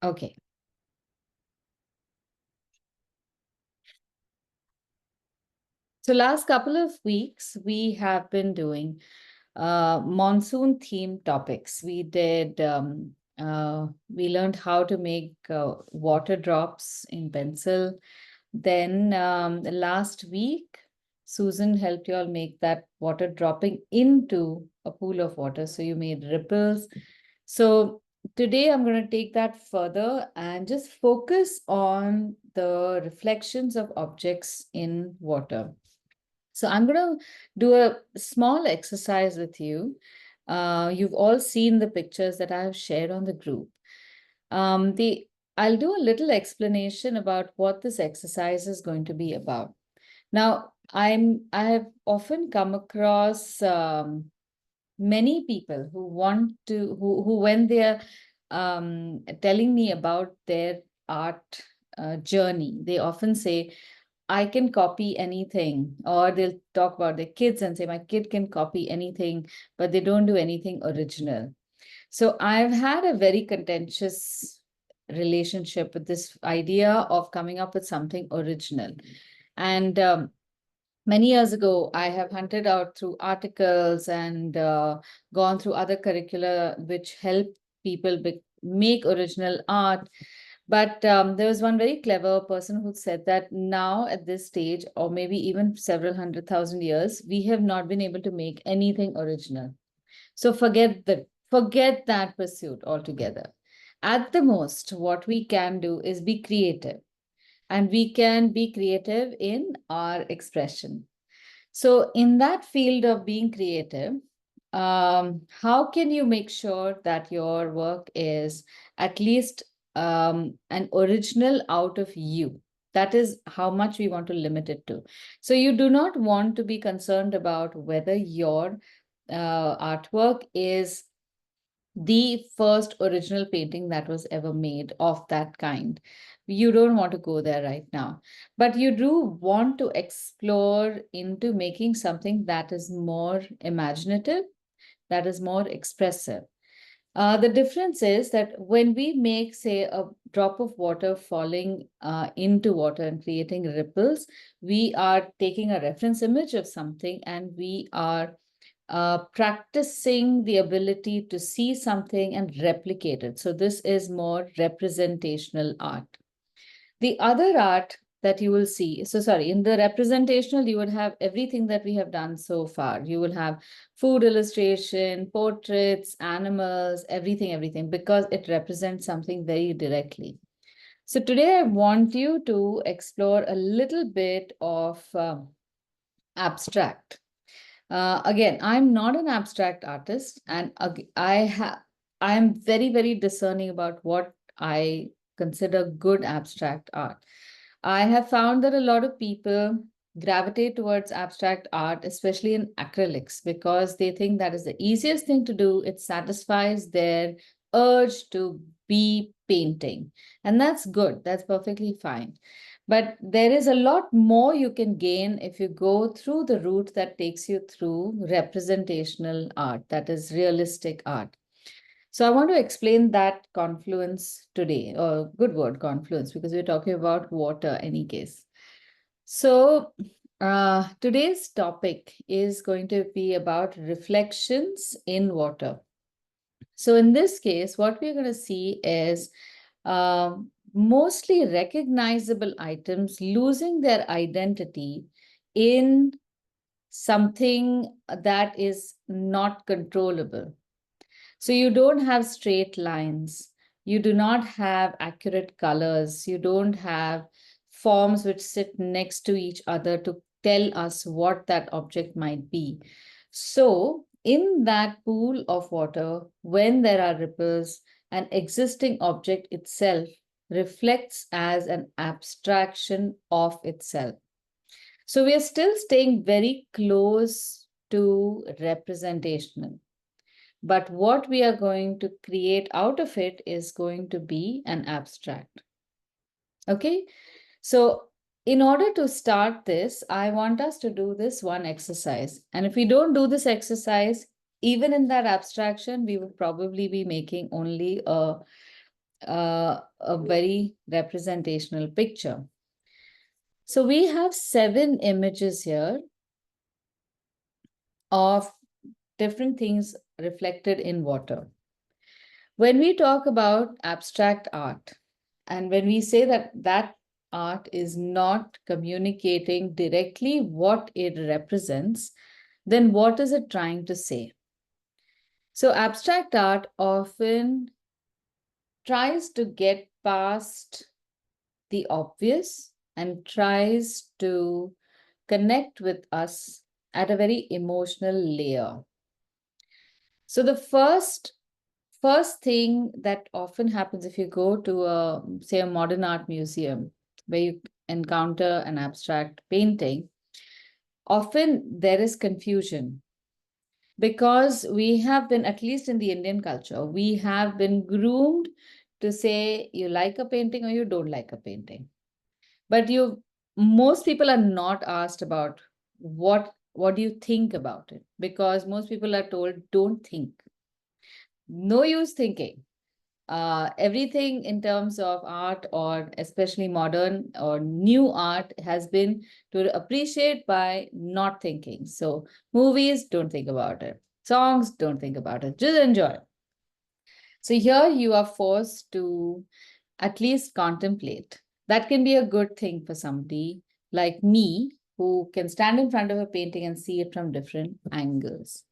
Okay. So last couple of weeks, we have been doing monsoon themed topics. We learned how to make water drops in pencil. Then last week, Susan helped you all make that water dropping into a pool of water. So you made ripples. So today I'm going to take that further and just focus on the reflections of objects in water. So I'm going to do a small exercise with you. You've all seen the pictures that I have shared on the group. I'll do a little explanation about what this exercise is going to be about. Now, I have often come across many people who want to who when they're telling me about their art journey, they often say, I can copy anything, or they'll talk about their kids and say, my kid can copy anything, but they don't do anything original. So I've had a very contentious relationship with this idea of coming up with something original. And many years ago, I have hunted out through articles and gone through other curricula which help people make original art. But there was one very clever person who said that now at this stage, or maybe even several 100,000 years, we have not been able to make anything original. So forget that pursuit altogether. At the most, what we can do is be creative, and we can be creative in our expression. So in that field of being creative, how can you make sure that your work is at least an original out of you? That is how much we want to limit it to. So you do not want to be concerned about whether your artwork is the first original painting that was ever made of that kind. You don't want to go there right now, but you do want to explore into making something that is more imaginative, that is more expressive. The difference is that when we make, say, a drop of water falling into water and creating ripples, we are taking a reference image of something and we are practicing the ability to see something and replicate it. So this is more representational art. The other art that you will see, so sorry, in the representational, you would have everything that we have done so far. You will have food illustration, portraits, animals, everything, because it represents something very directly. So today I want you to explore a little bit of abstract. Again, I'm not an abstract artist, and I'm very discerning about what I consider good abstract art. I have found that a lot of people gravitate towards abstract art, especially in acrylics, because they think that is the easiest thing to do. It satisfies their urge to be painting, and that's good. That's perfectly fine. But there is a lot more you can gain if you go through the route that takes you through representational art, that is realistic art. So I want to explain that confluence today, or good word, confluence, because we're talking about water any case. So today's topic is going to be about reflections in water. So in this case, what we're going to see is mostly recognizable items losing their identity in something that is not controllable. So you don't have straight lines. You do not have accurate colors. You don't have forms which sit next to each other to tell us what that object might be. So in that pool of water, when there are ripples, an existing object itself reflects as an abstraction of itself. So we are still staying very close to representational. But what we are going to create out of it is going to be an abstract. Okay, so in order to start this, I want us to do this one exercise. And if we don't do this exercise, even in that abstraction, we would probably be making only a very representational picture. So we have 7 images here of different things reflected in water. When we talk about abstract art, and when we say that that art is not communicating directly what it represents, then what is it trying to say? So abstract art often tries to get past the obvious and tries to connect with us at a very emotional layer. So the first thing that often happens if you go to a, say, a modern art museum where you encounter an abstract painting, often there is confusion because we have been, at least in the Indian culture, we have been groomed to say you like a painting or you don't like a painting. But most people are not asked about what do you think about it, because most people are told don't think. No use thinking. Everything in terms of art, or especially modern or new art, has been to appreciate by not thinking. So movies, don't think about it. Songs, don't think about it. Just enjoy. So here you are forced to at least contemplate. That can be a good thing for somebody like me, who can stand in front of a painting and see it from different angles.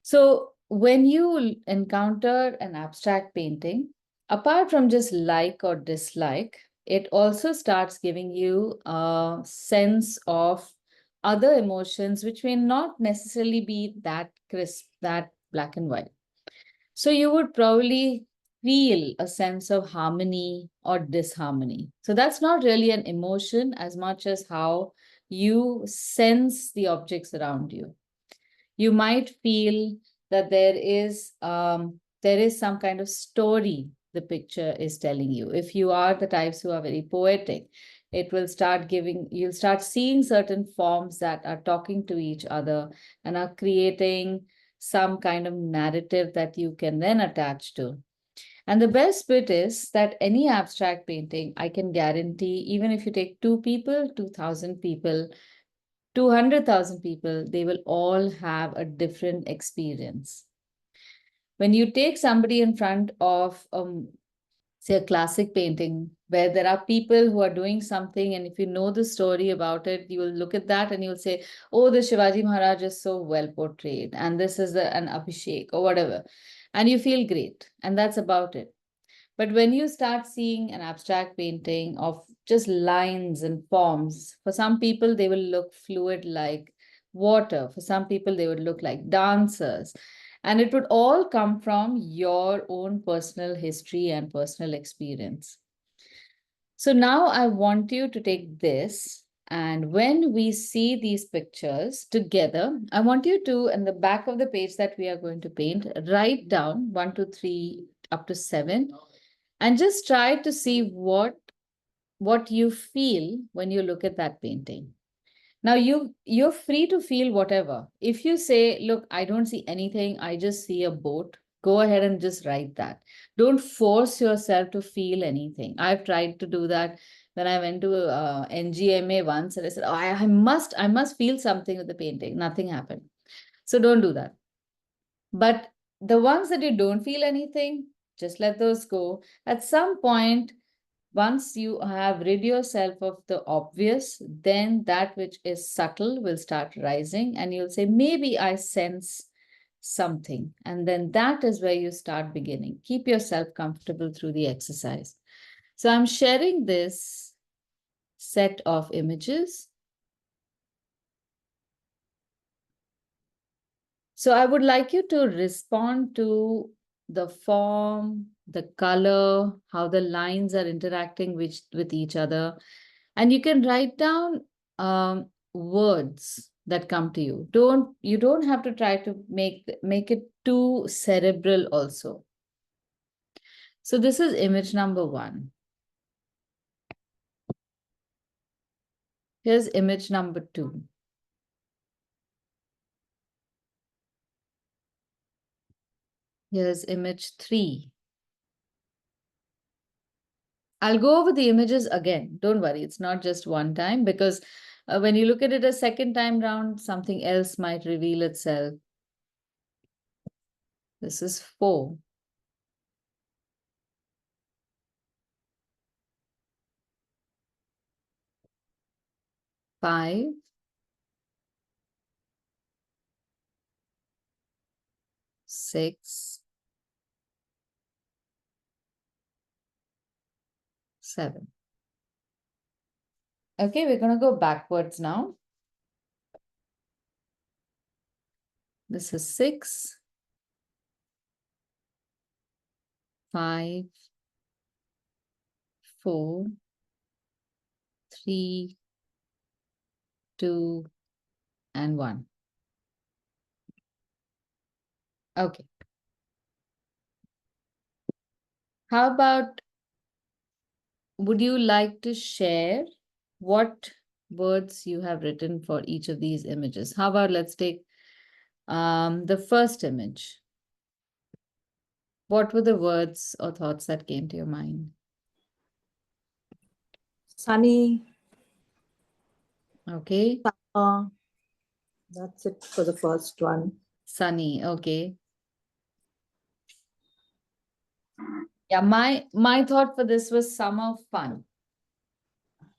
So when you encounter an abstract painting, apart from just like or dislike, it also starts giving you a sense of other emotions which may not necessarily be that crisp, that black and white. So you would probably feel a sense of harmony or disharmony. So that's not really an emotion as much as how you sense the objects around you. You might feel that there is some kind of story the picture is telling you. If you are the types who are very poetic, it will start giving, you'll start seeing certain forms that are talking to each other and are creating some kind of narrative that you can then attach to. And the best bit is that any abstract painting, I can guarantee, even if you take 2 people, 2,000 people, 200,000 people, they will all have a different experience. When you take somebody in front of, say, a classic painting where there are people who are doing something, and if you know the story about it, you will look at that and you'll say, oh, the Shivaji Maharaj is so well portrayed, and this is an Abhishek or whatever. And you feel great, and that's about it. But when you start seeing an abstract painting of just lines and forms, for some people, they will look fluid like water. For some people, they would look like dancers. And it would all come from your own personal history and personal experience. So now I want you to take this, and when we see these pictures together, I want you to, in the back of the page that we are going to paint, write down 1, 2, 3, up to 7, and just try to see what you feel when you look at that painting. Now you're free to feel whatever. If you say, look, I don't see anything, I just see a boat, go ahead and just write that. Don't force yourself to feel anything. I've tried to do that when I went to NGMA once, and I said, oh, I must feel something with the painting. Nothing happened. So don't do that. But the ones that you don't feel anything, just let those go. At some point, once you have rid yourself of the obvious, then that which is subtle will start rising, and you'll say, maybe I sense something. And then that is where you start beginning. Keep yourself comfortable through the exercise. So I'm sharing this set of images. So I would like you to respond to the form, the color, how the lines are interacting with each other. And you can write down words that come to you. You don't have to try to make it too cerebral also. So this is image number 1. Here's image number 2. Here's image 3. I'll go over the images again. Don't worry, it's not just one time, because when you look at it a second time round, something else might reveal itself. This is 4. Five, 6, 7. Okay, we're going to go backwards now. This is 6, 5, 4, 3, 2, and 1. Okay. How about, would you like to share what words you have written for each of these images? How about let's take the first image. What were the words or thoughts that came to your mind? Sunny. Okay. That's it for the first one. Sunny. Okay. Yeah, my thought for this was summer fun.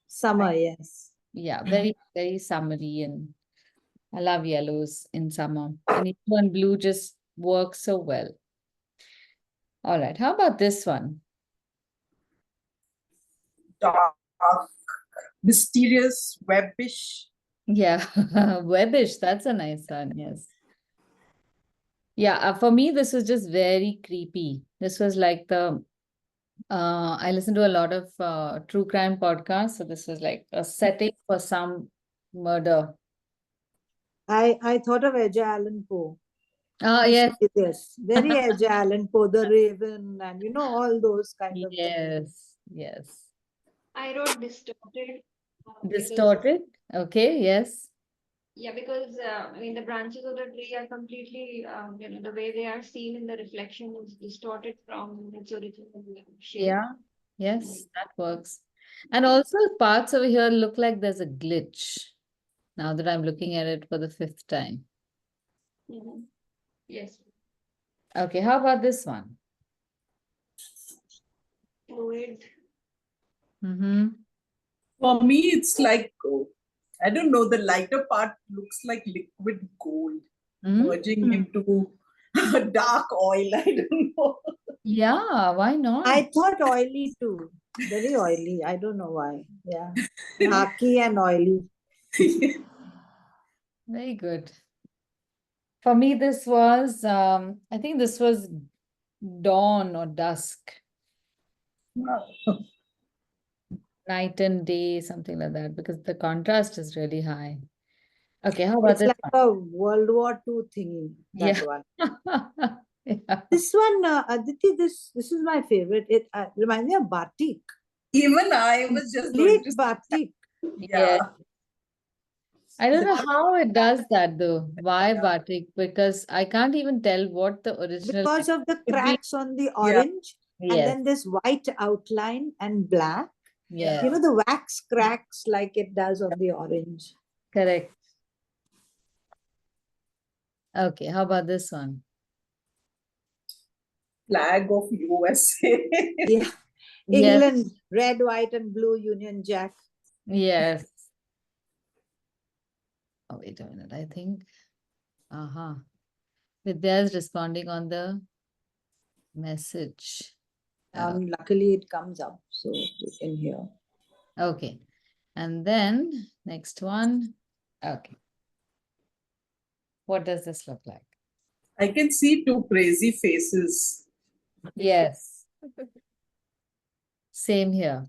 Summer, yes. Yeah, very, very summery, and I love yellows in summer. And yellow and blue just work so well. All right, how about this one? Dark, mysterious, webbish. Yeah, webbish, that's a nice one, yes. Yeah, for me, this was just very creepy. This was like I listen to a lot of true crime podcasts, so this was like a setting for some murder. I thought of Edgar Allan Poe. Yes. Yes, very Edgar Allan Poe, the Raven, and all those kind of things. Yes. I wrote distorted. Distorted. Okay, yes. Yeah, because I mean the branches of the tree are completely, the way they are seen in the reflection is distorted from its original shape. Yeah. Yes, that works. And also parts over here look like there's a glitch. Now that I'm looking at it for the 5th time. Mhm. Yes, Okay, how about this one? fluid. Mm-hmm. For me, it's like, I don't know, the lighter part looks like liquid gold merging into dark oil. I don't know. Yeah, why not? I thought oily too. Very oily. I don't know why. Yeah. Khaki and oily. Very good. For me, this was, I think this was dawn or dusk, night and day, something like that, because the contrast is really high. Okay, how about It's this like one? a World War II thingy, that Yeah. one. Yeah. This one, Aditi, this is my favorite. It reminds me of batik. Even I was just going Complete to say, batik. Yeah. I don't know how it does that though. Why Yeah. batik? Because I can't even tell what the original. Because of the could be. cracks on the Yeah. orange, and Yes. then this white outline and black. Yes. The wax cracks like it does on the orange. Correct. Okay, how about this one? Flag of USA. Yeah. Yes. England, red, white, and blue Union Jack. Yes. Oh, wait a minute. I think. Uh-huh. Vidya's responding on the message. Luckily, it comes up, so you can hear. Okay. And then next one. Okay. What does this look like? I can see two crazy faces. Yes. Same here.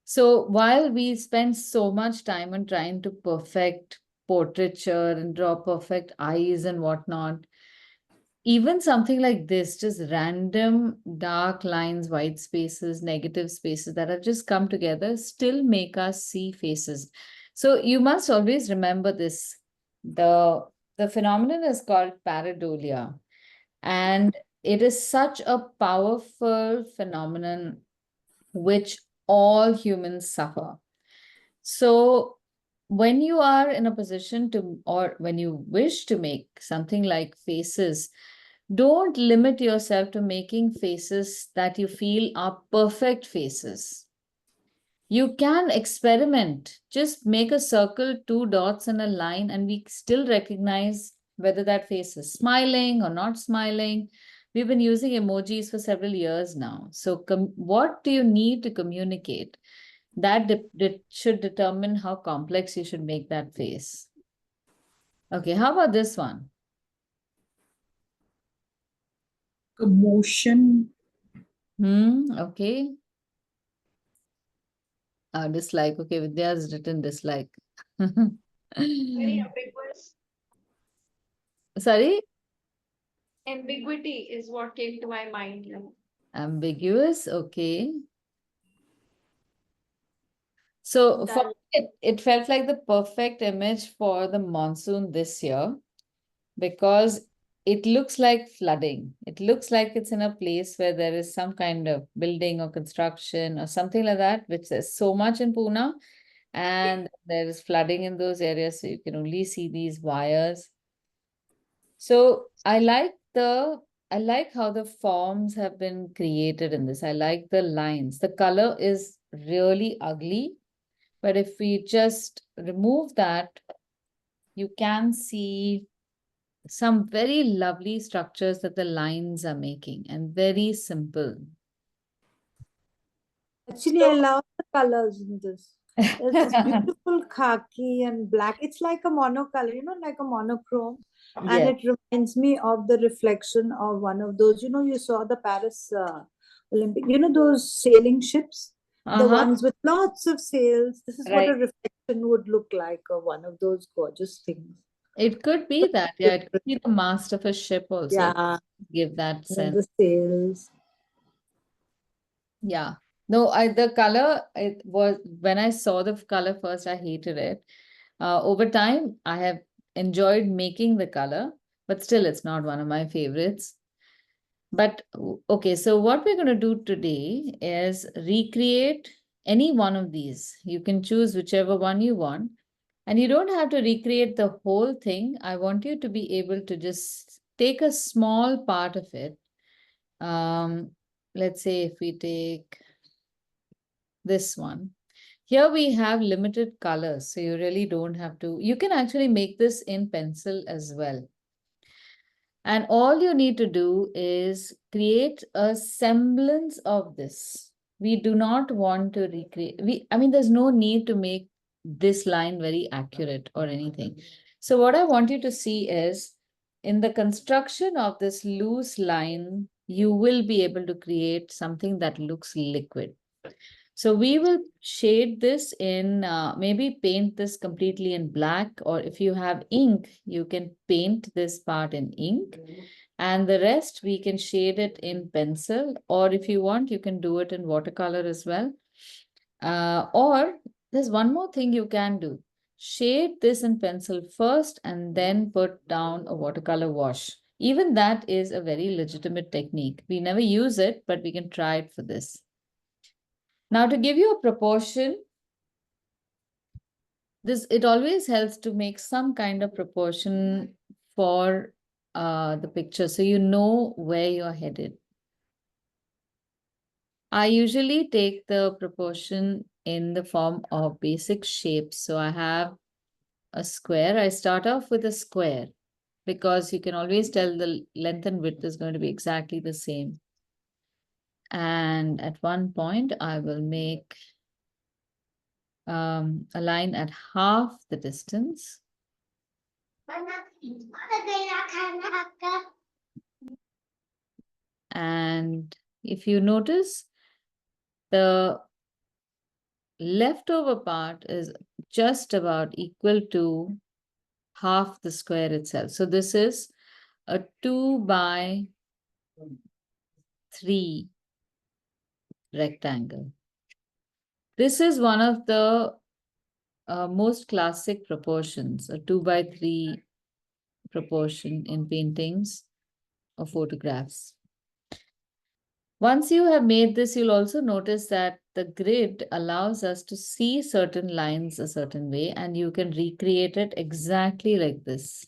So while we spend so much time on trying to perfect portraiture and draw perfect eyes and whatnot, even something like this, just random dark lines, white spaces, negative spaces that have just come together, still make us see faces. So you must always remember this. The phenomenon is called pareidolia. And It is such a powerful phenomenon which all humans suffer. So when you are in a position to, or when you wish to make something like faces, don't limit yourself to making faces that you feel are perfect faces. You can experiment. Just make a circle, two dots, and a line, and we still recognize whether that face is smiling or not smiling. We've been using emojis for several years now. So, what do you need to communicate? That should determine how complex you should make that face. Okay, how about this one? Commotion. Okay. Dislike. Okay, Vidya has written dislike. Very ambiguous. Sorry? Ambiguity is what came to my mind. Ambiguous. Okay. So for Dull. me, it felt like the perfect image for the monsoon this year because it looks like flooding. It looks like it's in a place where there is some kind of building or construction or something like that, which there's so much in Pune. And there is flooding in those areas, so you can only see these wires. So I like how the forms have been created in this. I like the lines. The color is really ugly, but if we just remove that, you can see some very lovely structures that the lines are making and very simple. Actually, I love the colors in this. There's this beautiful khaki and black. It's like a monocolor, like a monochrome. And Yes. it reminds me of the reflection of one of those, you saw the Paris Olympic, those sailing ships, the ones with lots of sails. This is what a Right. reflection would look like of one of those gorgeous things. It could be that. Yeah, it could be the mast of a ship also. Yeah, Give that and then sense. the sails. Yeah. No, the color, it was when I saw the color first, I hated it. Over time, I have enjoyed making the color, but still it's not one of my favorites. But okay, so what we're going to do today is recreate any one of these. You can choose whichever one you want, and you don't have to recreate the whole thing. I want you to be able to just take a small part of it. Let's say if we take this one. Here we have limited colors, so you really don't have to. You can actually make this in pencil as well. And all you need to do is create a semblance of this. We do not want to recreate. I mean, there's no need to make this line very accurate or anything. So what I want you to see is in the construction of this loose line, you will be able to create something that looks liquid. So we will shade this in, maybe paint this completely in black, or if you have ink, you can paint this part in ink. And the rest we can shade it in pencil, or if you want, you can do it in watercolor as well. Or there's one more thing you can do. Shade this in pencil first and then put down a watercolor wash. Even that is a very legitimate technique. We never use it, but we can try it for this. Now, to give you a proportion, it always helps to make some kind of proportion for the picture so you know where you're headed. I usually take the proportion in the form of basic shapes. So I have a square. I start off with a square because you can always tell the length and width is going to be exactly the same. And at one point, I will make a line at half the distance. And if you notice, the leftover part is just about equal to half the square itself. So this is a 2 by 3 rectangle. This is one of the most classic proportions, a 2 by 3 proportion in paintings or photographs. Once you have made this, you'll also notice that the grid allows us to see certain lines a certain way, and you can recreate it exactly like this.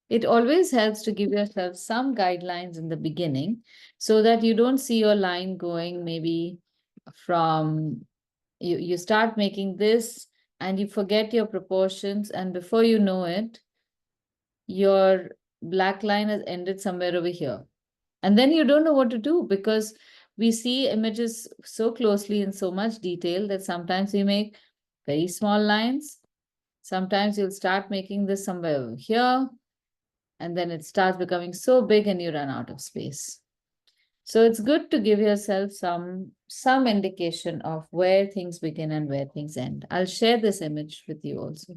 It always helps to give yourself some guidelines in the beginning so that you don't see your line going maybe from, you start making this and you forget your proportions, and before you know it, your black line has ended somewhere over here. And then you don't know what to do because we see images so closely in so much detail that sometimes we make very small lines. Sometimes you'll start making this somewhere over here, and then it starts becoming so big and you run out of space. So it's good to give yourself some indication of where things begin and where things end. I'll share this image with you also.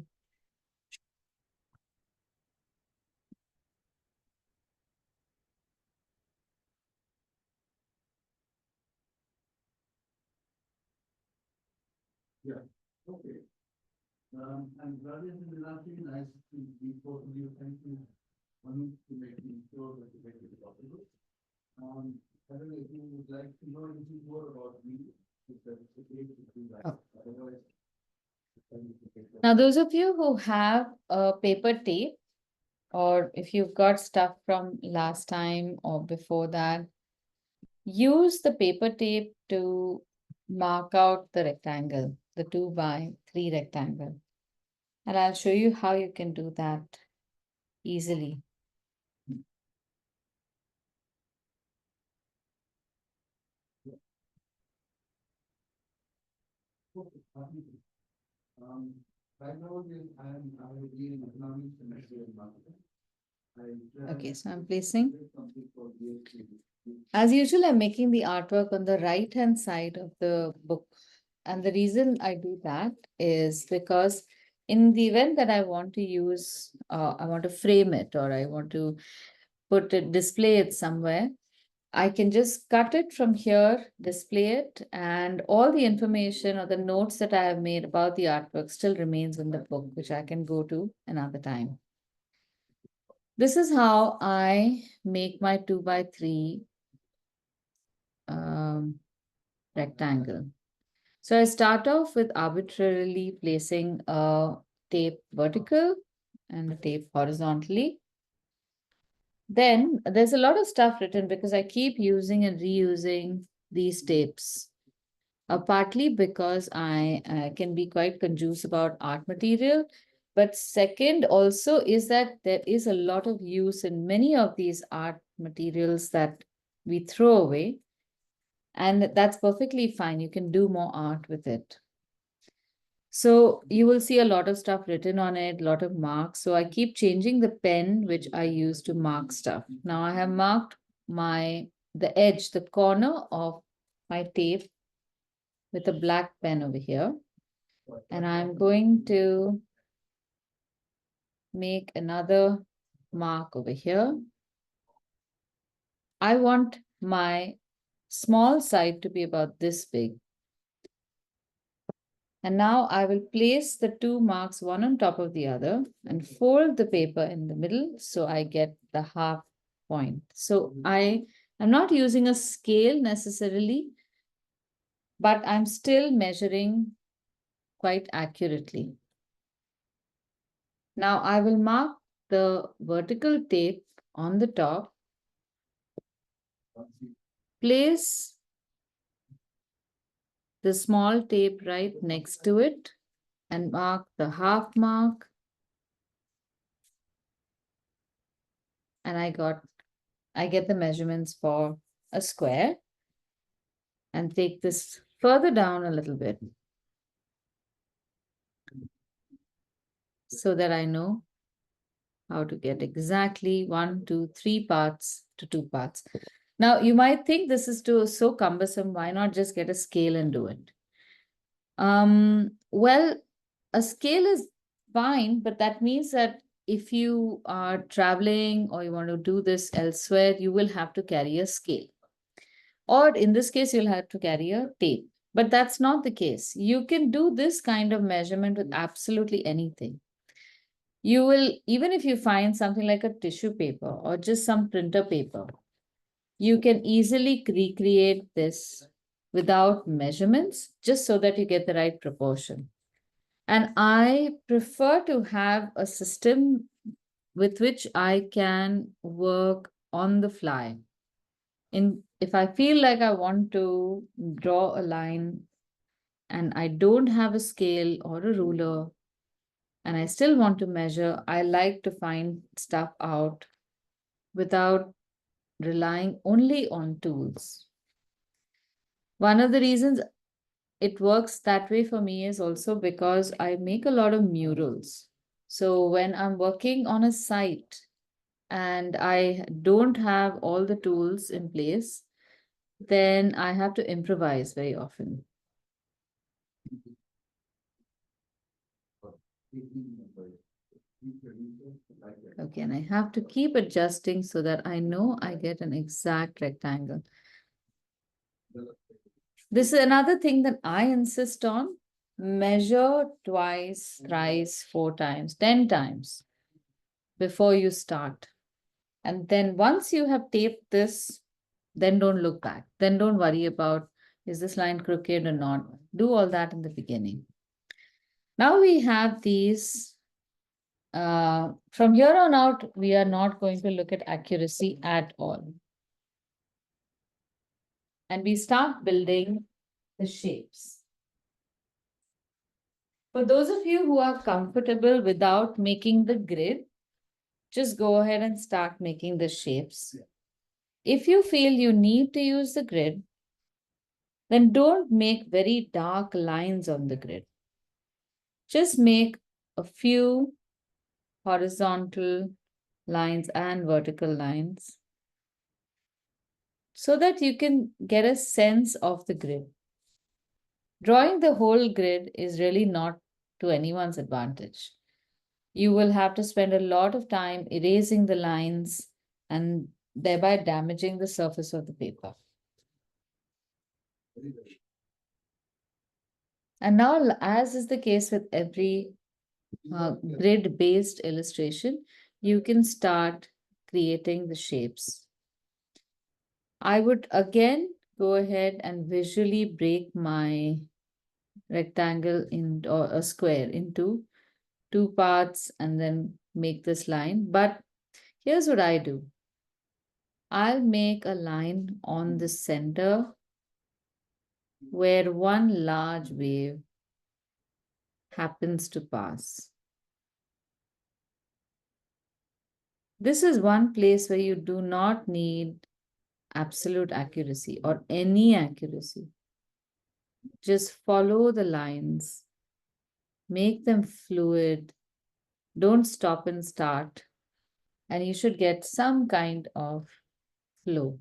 Yeah, okay. And rather than nothing, nice to be both of you. Thank you. One to making sure that you make it possible. I don't know if you would like to know anything more about me, if that's okay to do that. Otherwise, now, those of you who have a paper tape, or if you've got stuff from last time or before that, use the paper tape to mark out the rectangle, the 2x3 rectangle. And I'll show you how you can do that easily. right now I will be in economics semester in marketing. Okay, so I'm placing. As usual, I'm making the artwork on the right-hand side of the book. And the reason I do that is because in the event that I want to use, I want to frame it, or I want to put it, display it somewhere, I can just cut it from here, display it, and all the information or the notes that I have made about the artwork still remains in the book, which I can go to another time. This is how I make my 2x3 rectangle. So I start off with arbitrarily placing a tape vertical and a tape horizontally. Then there's a lot of stuff written because I keep using and reusing these tapes. Partly because I can be quite conscious about art material, but second also is that there is a lot of use in many of these art materials that we throw away, and that's perfectly fine. You can do more art with it. So you will see a lot of stuff written on it, a lot of marks. So I keep changing the pen which I use to mark stuff. Now I have marked the edge, the corner of my tape with a black pen over here. And I'm going to make another mark over here. I want my small side to be about this big. And now I will place the two marks one on top of the other and fold the paper in the middle so I get the half point. So I am not using a scale necessarily, but I'm still measuring quite accurately. Now I will mark the vertical tape on the top, place the small tape right next to it and mark the half mark. And I get the measurements for a square, and take this further down a little bit so that I know how to get exactly 1, 2, 3 parts to 2 parts. Now you might think this is so cumbersome. Why not just get a scale and do it? Well, a scale is fine, but that means that if you are traveling or you want to do this elsewhere, you will have to carry a scale. Or in this case, you'll have to carry a tape. But that's not the case. You can do this kind of measurement with absolutely anything. You will, even if you find something like a tissue paper or just some printer paper, you can easily recreate this without measurements, just so that you get the right proportion. And I prefer to have a system with which I can work on the fly. If I feel like I want to draw a line and I don't have a scale or a ruler and I still want to measure, I like to find stuff out without relying only on tools. One of the reasons it works that way for me is also because I make a lot of murals. So when I'm working on a site and I don't have all the tools in place, then I have to improvise very often. Okay, and I have to keep adjusting so that I know I get an exact rectangle. This is another thing that I insist on. Measure twice, thrice, 4 times, 10 times before you start. And then once you have taped this, then don't look back. Then don't worry about, is this line crooked or not? Do all that in the beginning. Now we have these. From here on out, we are not going to look at accuracy at all. And we start building the shapes. For those of you who are comfortable without making the grid, just go ahead and start making the shapes. If you feel you need to use the grid, then don't make very dark lines on the grid. Just make a few horizontal lines and vertical lines so that you can get a sense of the grid. Drawing the whole grid is really not to anyone's advantage. You will have to spend a lot of time erasing the lines and thereby damaging the surface of the paper. And now, as is the case with every grid-based illustration, you can start creating the shapes. I would again go ahead and visually break my rectangle or a square into 2 parts and then make this line. But here's what I do. I'll make a line on the center where one large wave happens to pass. This is one place where you do not need absolute accuracy or any accuracy. Just follow the lines, make them fluid, don't stop and start, and you should get some kind of flow.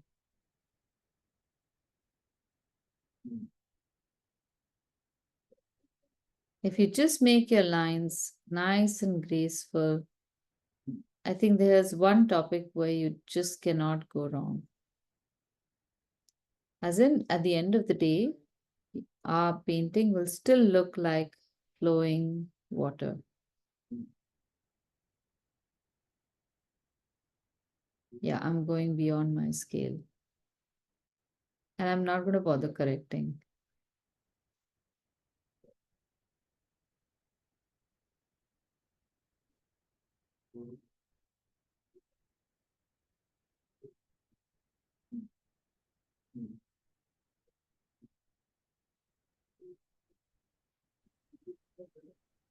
If you just make your lines nice and graceful, I think there's one topic where you just cannot go wrong. As in, at the end of the day, our painting will still look like flowing water. Yeah, I'm going beyond my scale. And I'm not going to bother correcting.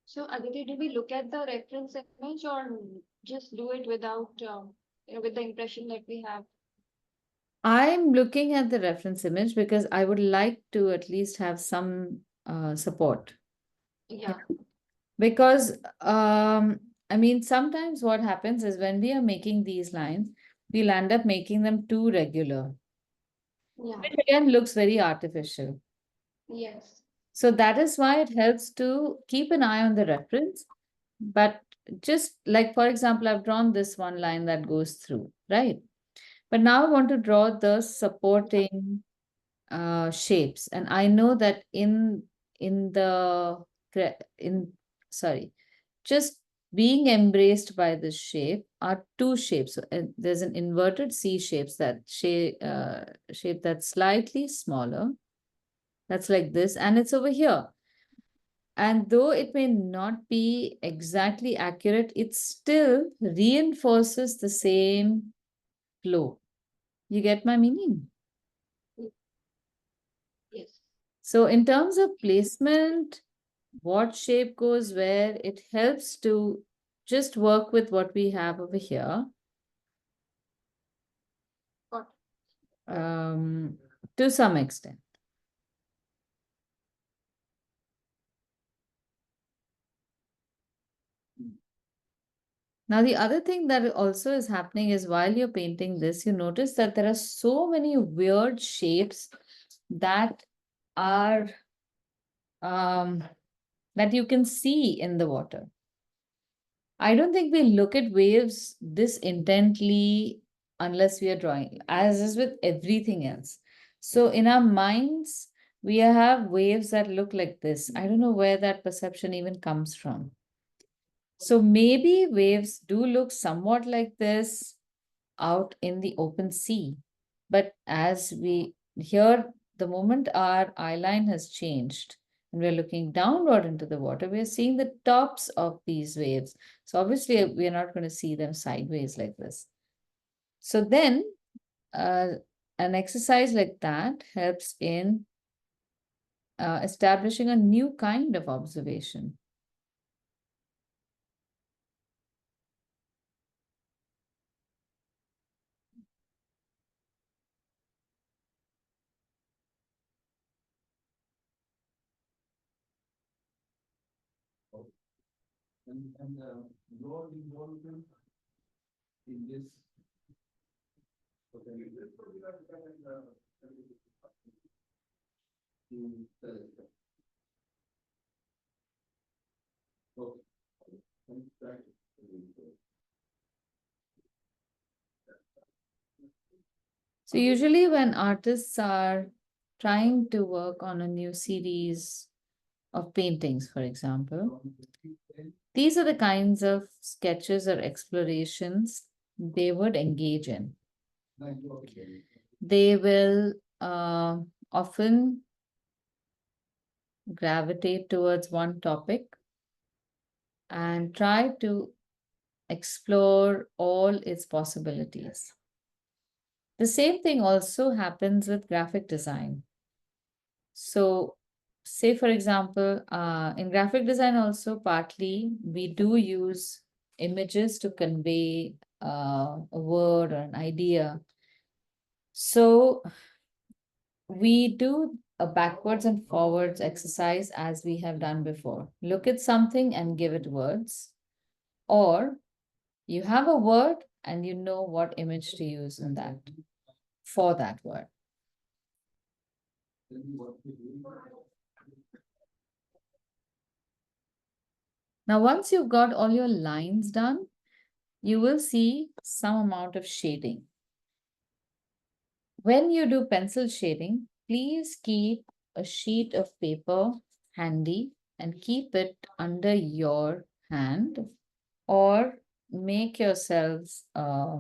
So, Aditi, do we look at the reference image or just do it without, with the impression that we have? I'm looking at the reference image because I would like to at least have some support. Yeah. Because, I mean, sometimes what happens is when we are making these lines, we'll end up making them too regular. Yeah. Which again looks very artificial. Yes. So that is why it helps to keep an eye on the reference. But just like, for example, I've drawn this one line that goes through, right? But now I want to draw the supporting shapes. And I know that in the, sorry, just being embraced by this shape are two shapes. So, there's an inverted C shape shape that's slightly smaller. That's like this, and it's over here. And though it may not be exactly accurate, it still reinforces the same flow. You get my meaning? Yes. So in terms of placement, what shape goes where, it helps to just work with what we have over here. Got To some extent. Now, the other thing that also is happening is while you're painting this, you notice that there are so many weird shapes that are that you can see in the water. I don't think we look at waves this intently unless we are drawing, as is with everything else. So in our minds, we have waves that look like this. I don't know where that perception even comes from. So maybe waves do look somewhat like this out in the open sea. But as we here, the moment our eye line has changed and we're looking downward into the water, we're seeing the tops of these waves. So obviously, we're not going to see them sideways like this. So then, an exercise like that helps in establishing a new kind of observation. And your involvement in this. Okay. So usually when artists are trying to work on a new series of paintings, for example, these are the kinds of sketches or explorations they would engage in. They will often gravitate towards one topic and try to explore all its possibilities. The same thing also happens with graphic design. So, say for example, in graphic design also partly we do use images to convey a word or an idea. So we do a backwards and forwards exercise as we have done before. Look at something and give it words, or you have a word and you know what image to use in that for that word. Now, once you've got all your lines done, you will see some amount of shading. When you do pencil shading, please keep a sheet of paper handy and keep it under your hand, or make yourselves a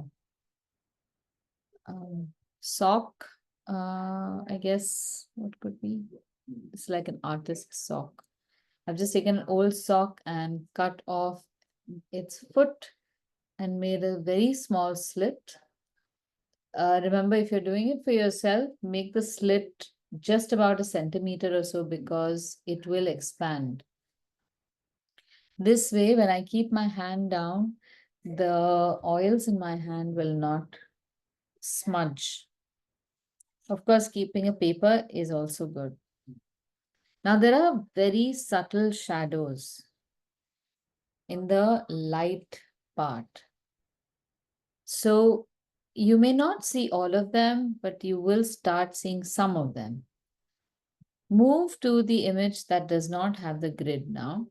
sock. I guess what could be? It's like an artist's sock. I've just taken an old sock and cut off its foot and made a very small slit. Remember, if you're doing it for yourself, make the slit just about a centimeter or so because it will expand. This way, when I keep my hand down, the oils in my hand will not smudge. Of course, keeping a paper is also good. Now, there are very subtle shadows in the light part. So you may not see all of them, but you will start seeing some of them. Move to the image that does not have the grid now.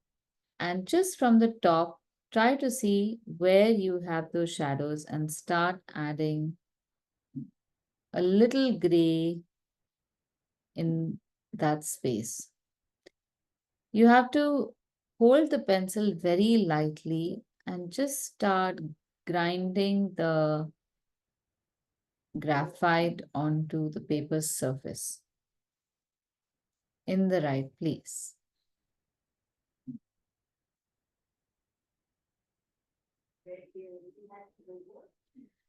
And just from the top, try to see where you have those shadows and start adding a little gray in that space. You have to hold the pencil very lightly and just start grinding the graphite onto the paper's surface in the right place.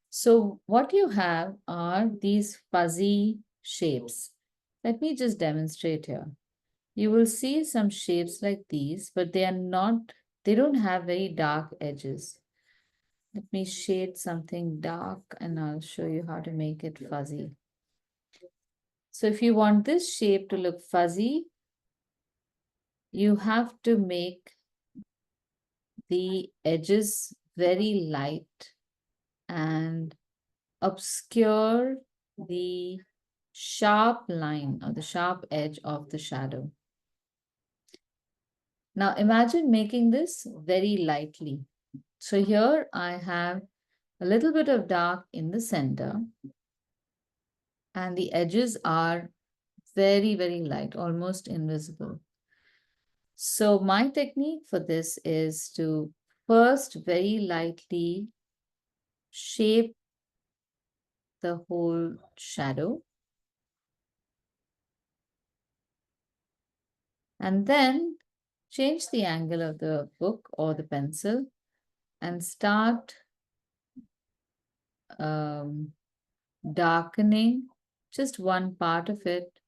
So what you have are these fuzzy shapes. Let me just demonstrate here. You will see some shapes like these, but they don't have very dark edges. Let me shade something dark and I'll show you how to make it fuzzy. So if you want this shape to look fuzzy, you have to make the edges very light and obscure the sharp line or the sharp edge of the shadow. Now imagine making this very lightly. So here I have a little bit of dark in the center and the edges are very, very light, almost invisible. So my technique for this is to first very lightly shape the whole shadow and then change the angle of the book or the pencil and start darkening just one part of it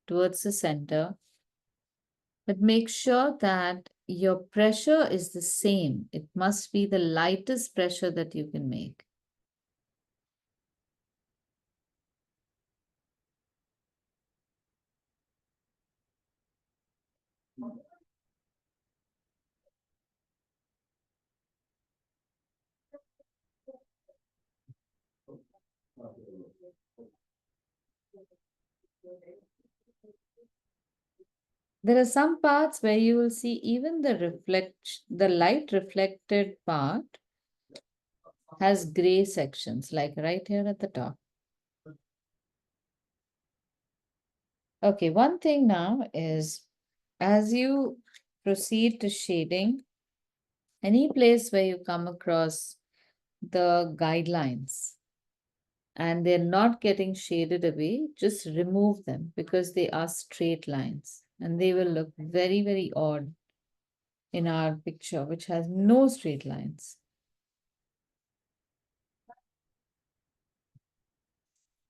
towards the center. But make sure that your pressure is the same. It must be the lightest pressure that you can make. There are some parts where you will see even the light reflected part has gray sections, like right here at the top. Okay, one thing now is as you proceed to shading, any place where you come across the guidelines and they're not getting shaded away, just remove them because they are straight lines and they will look very, very odd in our picture, which has no straight lines.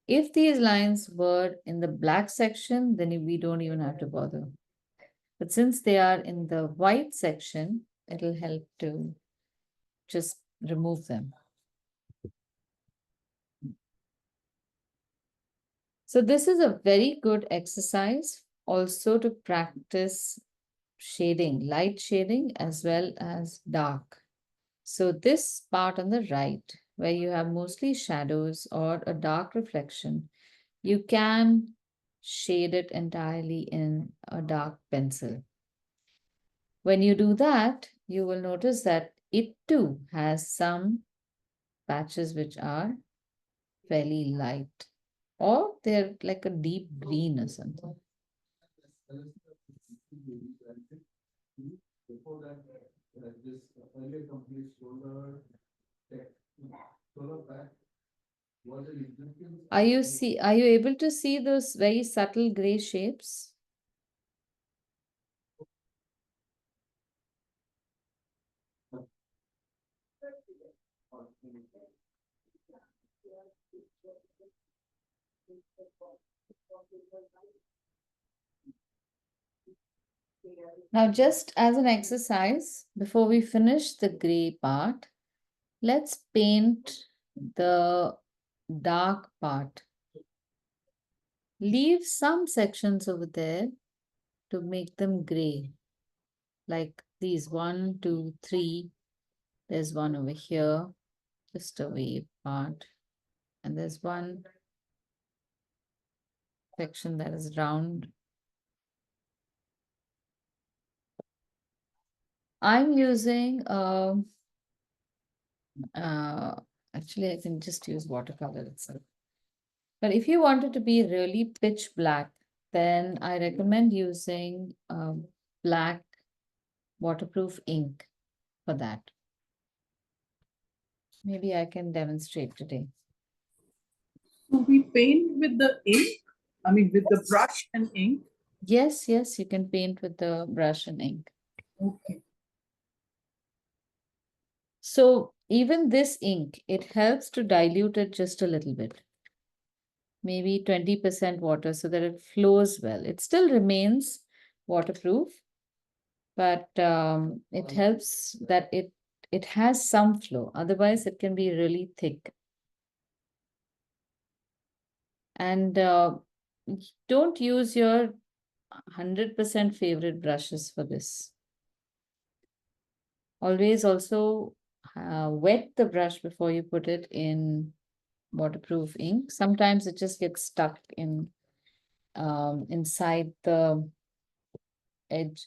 If these lines were in the black section, then we don't even have to bother. But since they are in the white section, it'll help to just remove them. So this is a very good exercise also to practice shading, light shading as well as dark. So this part on the right, where you have mostly shadows or a dark reflection, you can shade it entirely in a dark pencil. When you do that, you will notice that it too has some patches which are fairly light or they're like a deep green or something. Before that, this earlier company solar pack was an existence. Are you able to see those very subtle gray shapes? Now, just as an exercise, before we finish the gray part, let's paint the dark part. Leave some sections over there to make them gray, like these 1, 2, 3. There's one over here, just a wave part. And there's one section that is round. I'm using, actually I can just use watercolor itself. But if you want it to be really pitch black, then I recommend using black waterproof ink. for that. Maybe I can demonstrate today. So we paint with the ink, I mean with the brush and ink. Yes, you can paint with the brush and ink. Okay. So even this ink, it helps to dilute it just a little bit. Maybe 20% water so that it flows well. It still remains waterproof, but it helps that it has some flow. Otherwise, it can be really thick. And don't use your 100% favorite brushes for this. Always also wet the brush before you put it in waterproof ink. Sometimes it just gets stuck in inside the edge,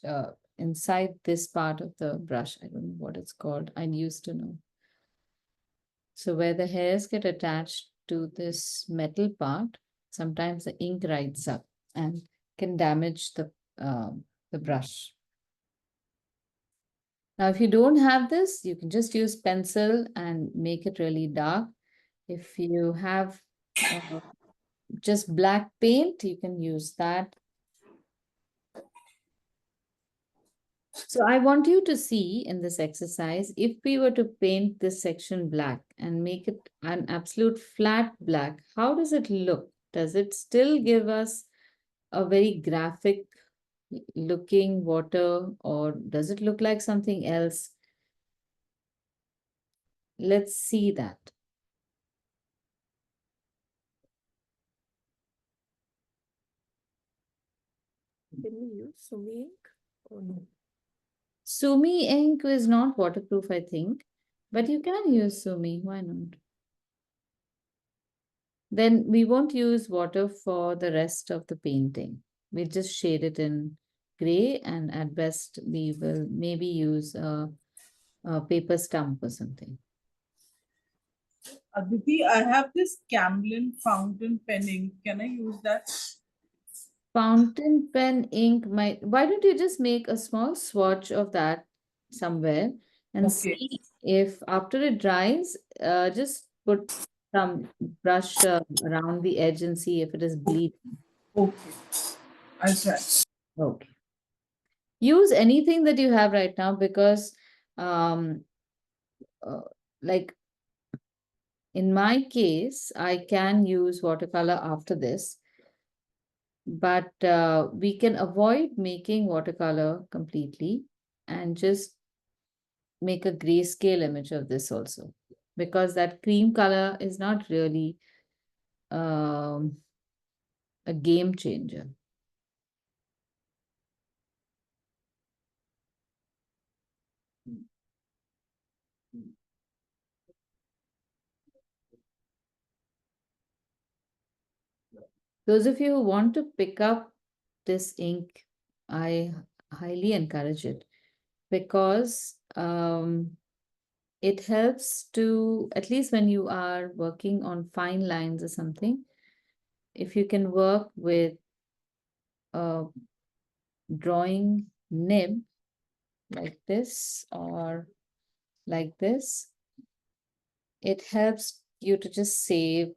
inside this part of the brush. I don't know what it's called. I used to know. So where the hairs get attached to this metal part, sometimes the ink rides up and can damage the brush. Now, if you don't have this, you can just use pencil and make it really dark. If you have just black paint, you can use that. So I want you to see in this exercise, if we were to paint this section black and make it an absolute flat black, how does it look? Does it still give us a very graphic looking water, or does it look like something else? Let's see that. Can we use Sumi ink or no? Sumi ink is not waterproof, I think, but you can use Sumi. Why not? Then we won't use water for the rest of the painting. We'll just shade it in gray, and at best we will maybe use a paper stump or something. Aditi, I have this Camlin fountain pen ink. Can I use that? Fountain pen ink might, why don't you just make a small swatch of that somewhere and Okay. see if after it dries, just put some brush around the edge and see if it is bleeding. Okay. I'll try. Okay. Use anything that you have right now, because like in my case, I can use watercolor after this, but we can avoid making watercolor completely and just make a grayscale image of this also, because that cream color is not really a game changer. Those of you who want to pick up this ink, I highly encourage it, because it helps to, at least when you are working on fine lines or something, if you can work with a drawing nib like this or like this, it helps you to just save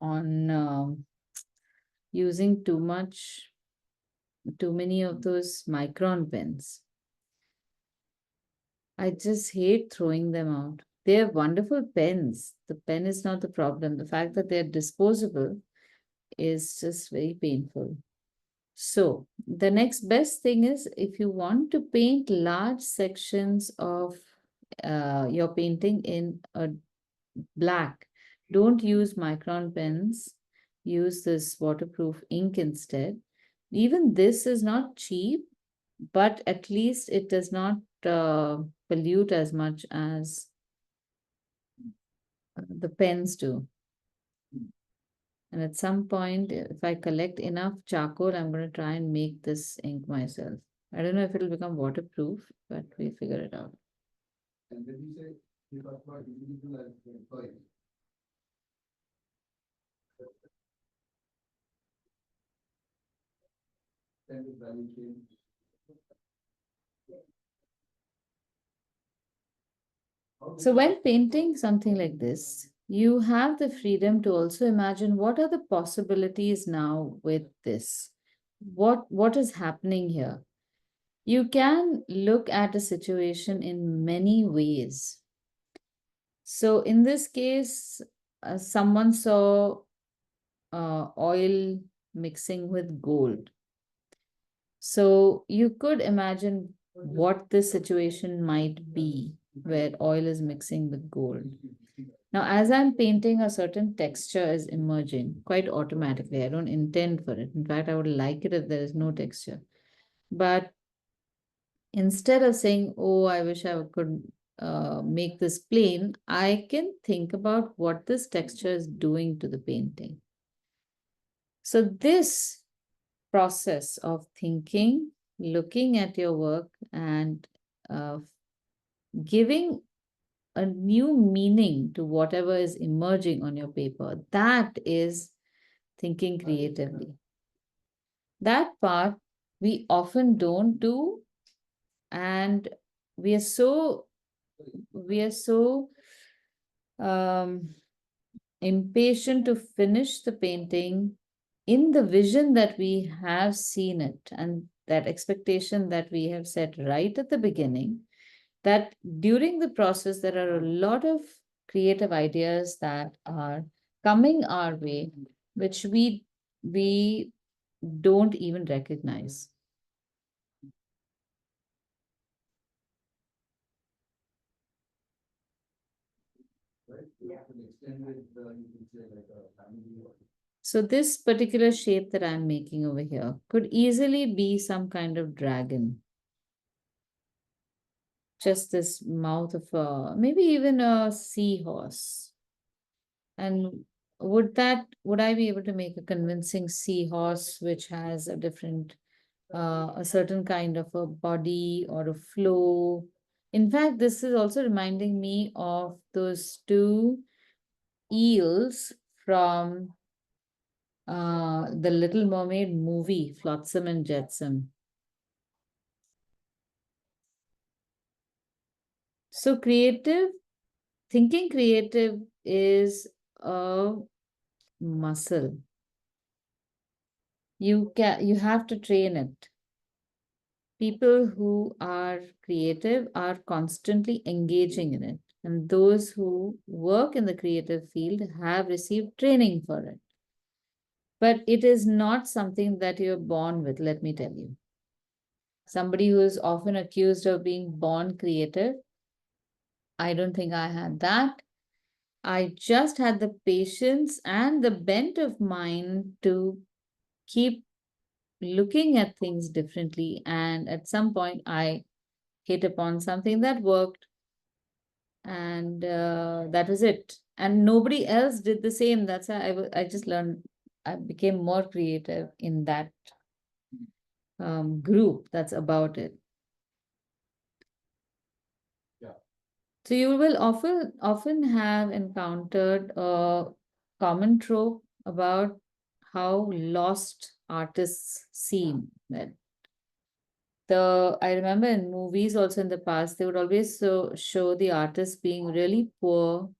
on using too many of those micron pens. I just hate throwing them out. They're wonderful pens. The pen is not the problem. The fact that they're disposable is just very painful. So the next best thing is, if you want to paint large sections of your painting in a black, don't use micron pens. Use this waterproof ink instead. Even this is not cheap, but at least it does not pollute as much as the pens do. And at some point, if I collect enough charcoal, I'm going to try and make this ink myself. I don't know if it'll become waterproof, but we'll figure it out. And when you say you talk about individual as employees, then the value chain. So when painting something like this, you have the freedom to also imagine what are the possibilities now with this. What is happening here? You can look at a situation in many ways. So in this case, someone saw oil mixing with gold. So you could imagine what this situation might be where oil is mixing with gold. Now, as I'm painting, a certain texture is emerging quite automatically. I don't intend for it. In fact, I would like it if there is no texture. But instead of saying, oh, I wish I could make this plain, I can think about what this texture is doing to the painting. So this process of thinking, looking at your work and giving a new meaning to whatever is emerging on your paper, that is thinking creatively. That part we often don't do, and we are so impatient to finish the painting in the vision that we have seen it, and that expectation that we have set right at the beginning, that during the process there are a lot of creative ideas that are coming our way, which we don't even recognize. So this particular shape that I'm making over here could easily be some kind of dragon. Just this mouth of a, maybe even a seahorse. And would I be able to make a convincing seahorse which has a different, a certain kind of a body or a flow? In fact, this is also reminding me of those two eels from the Little Mermaid movie, Flotsam and Jetsam. So thinking creative is a muscle. You have to train it. People who are creative are constantly engaging in it, and those who work in the creative field have received training for it. But it is not something that you're born with, let me tell you. Somebody who is often accused of being born creative, I don't think I had that. I just had the patience and the bent of mind to keep looking at things differently. And at some point, I hit upon something that worked. And that was it. And nobody else did the same. That's why I just learned, I became more creative in that group that's about it. So you will often have encountered a common trope about how lost artists seem. That I remember in movies also in the past, they would always show the artist being really poor,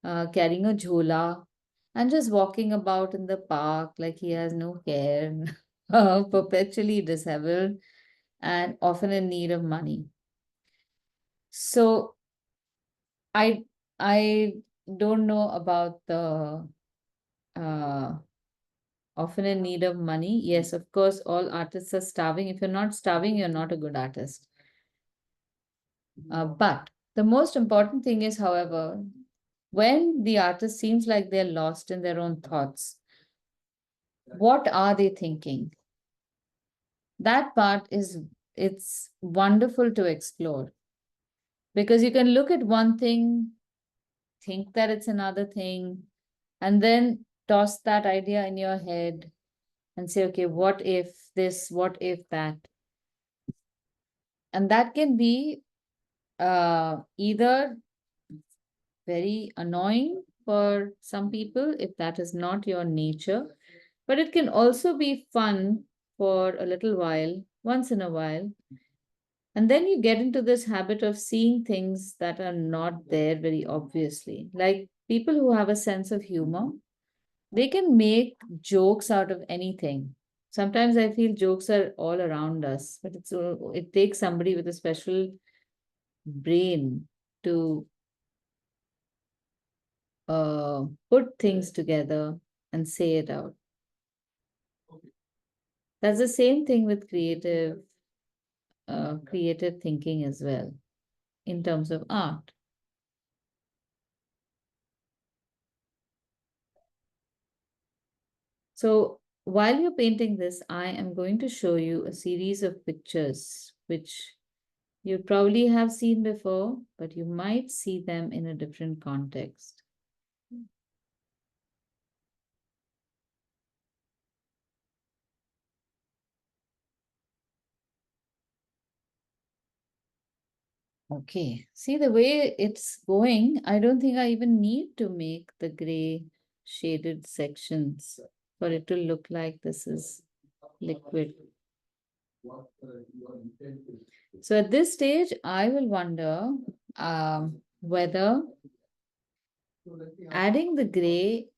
carrying a jhola, and just walking about in the park like he has no care, perpetually disheveled, and often in need of money. So I don't know about the often in need of money. Yes, of course, all artists are starving. If you're not starving, you're not a good artist. But the most important thing is, however, when the artist seems like they're lost in their own thoughts, what are they thinking? That part it's wonderful to explore, because you can look at one thing, think that it's another thing, and then toss that idea in your head and say, okay, what if this, what if that? And that can be either very annoying for some people if that is not your nature, but it can also be fun for a little while, once in a while, And then you get into this habit of seeing things that are not there very obviously. Like people who have a sense of humor, they can make jokes out of anything. Sometimes I feel jokes are all around us, but it takes somebody with a special brain to put things together and say it out. That's the same thing with creative thinking as well, in terms of art. So while you're painting this, I am going to show you a series of pictures which you probably have seen before, but you might see them in a different context. Okay, see the way it's going, I don't think I even need to make the gray shaded sections for it to look like this is liquid. So at this stage, I will wonder whether adding the gray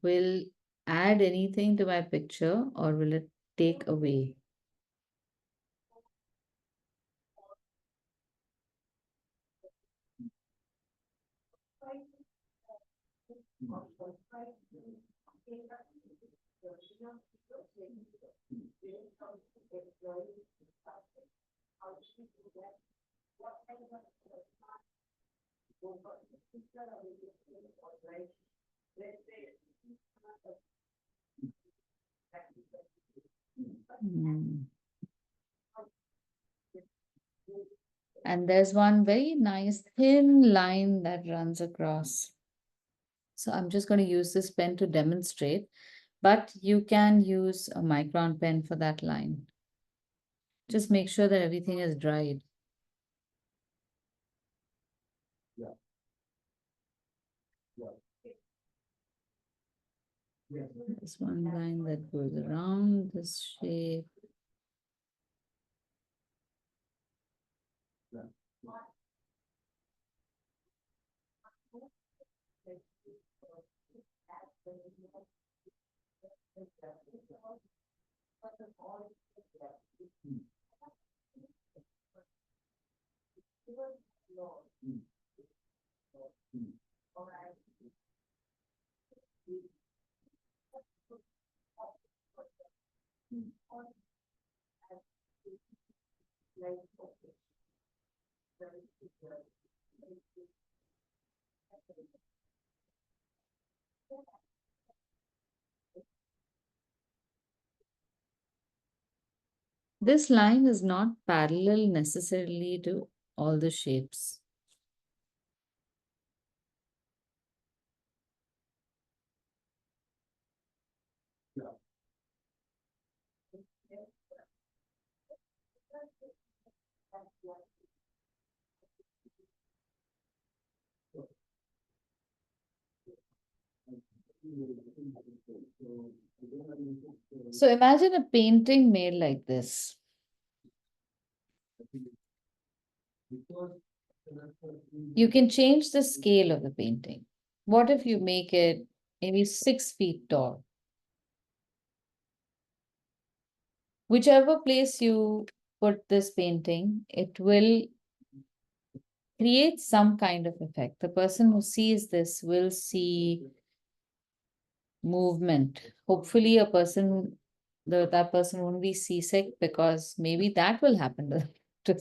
will add anything to my picture or will it take away? And there's one very nice thin line that runs across. So I'm just going to use this pen to demonstrate, but you can use a micron pen for that line. Just make sure that everything is dried. There's one line that goes around this shape. This line is not parallel necessarily to all the shapes. So imagine a painting made like this. You can change the scale of the painting. What if you make it maybe 6 feet tall? Whichever place you put this painting, it will create some kind of effect. The person who sees this will see movement. Hopefully that person won't be seasick, because maybe that will happen to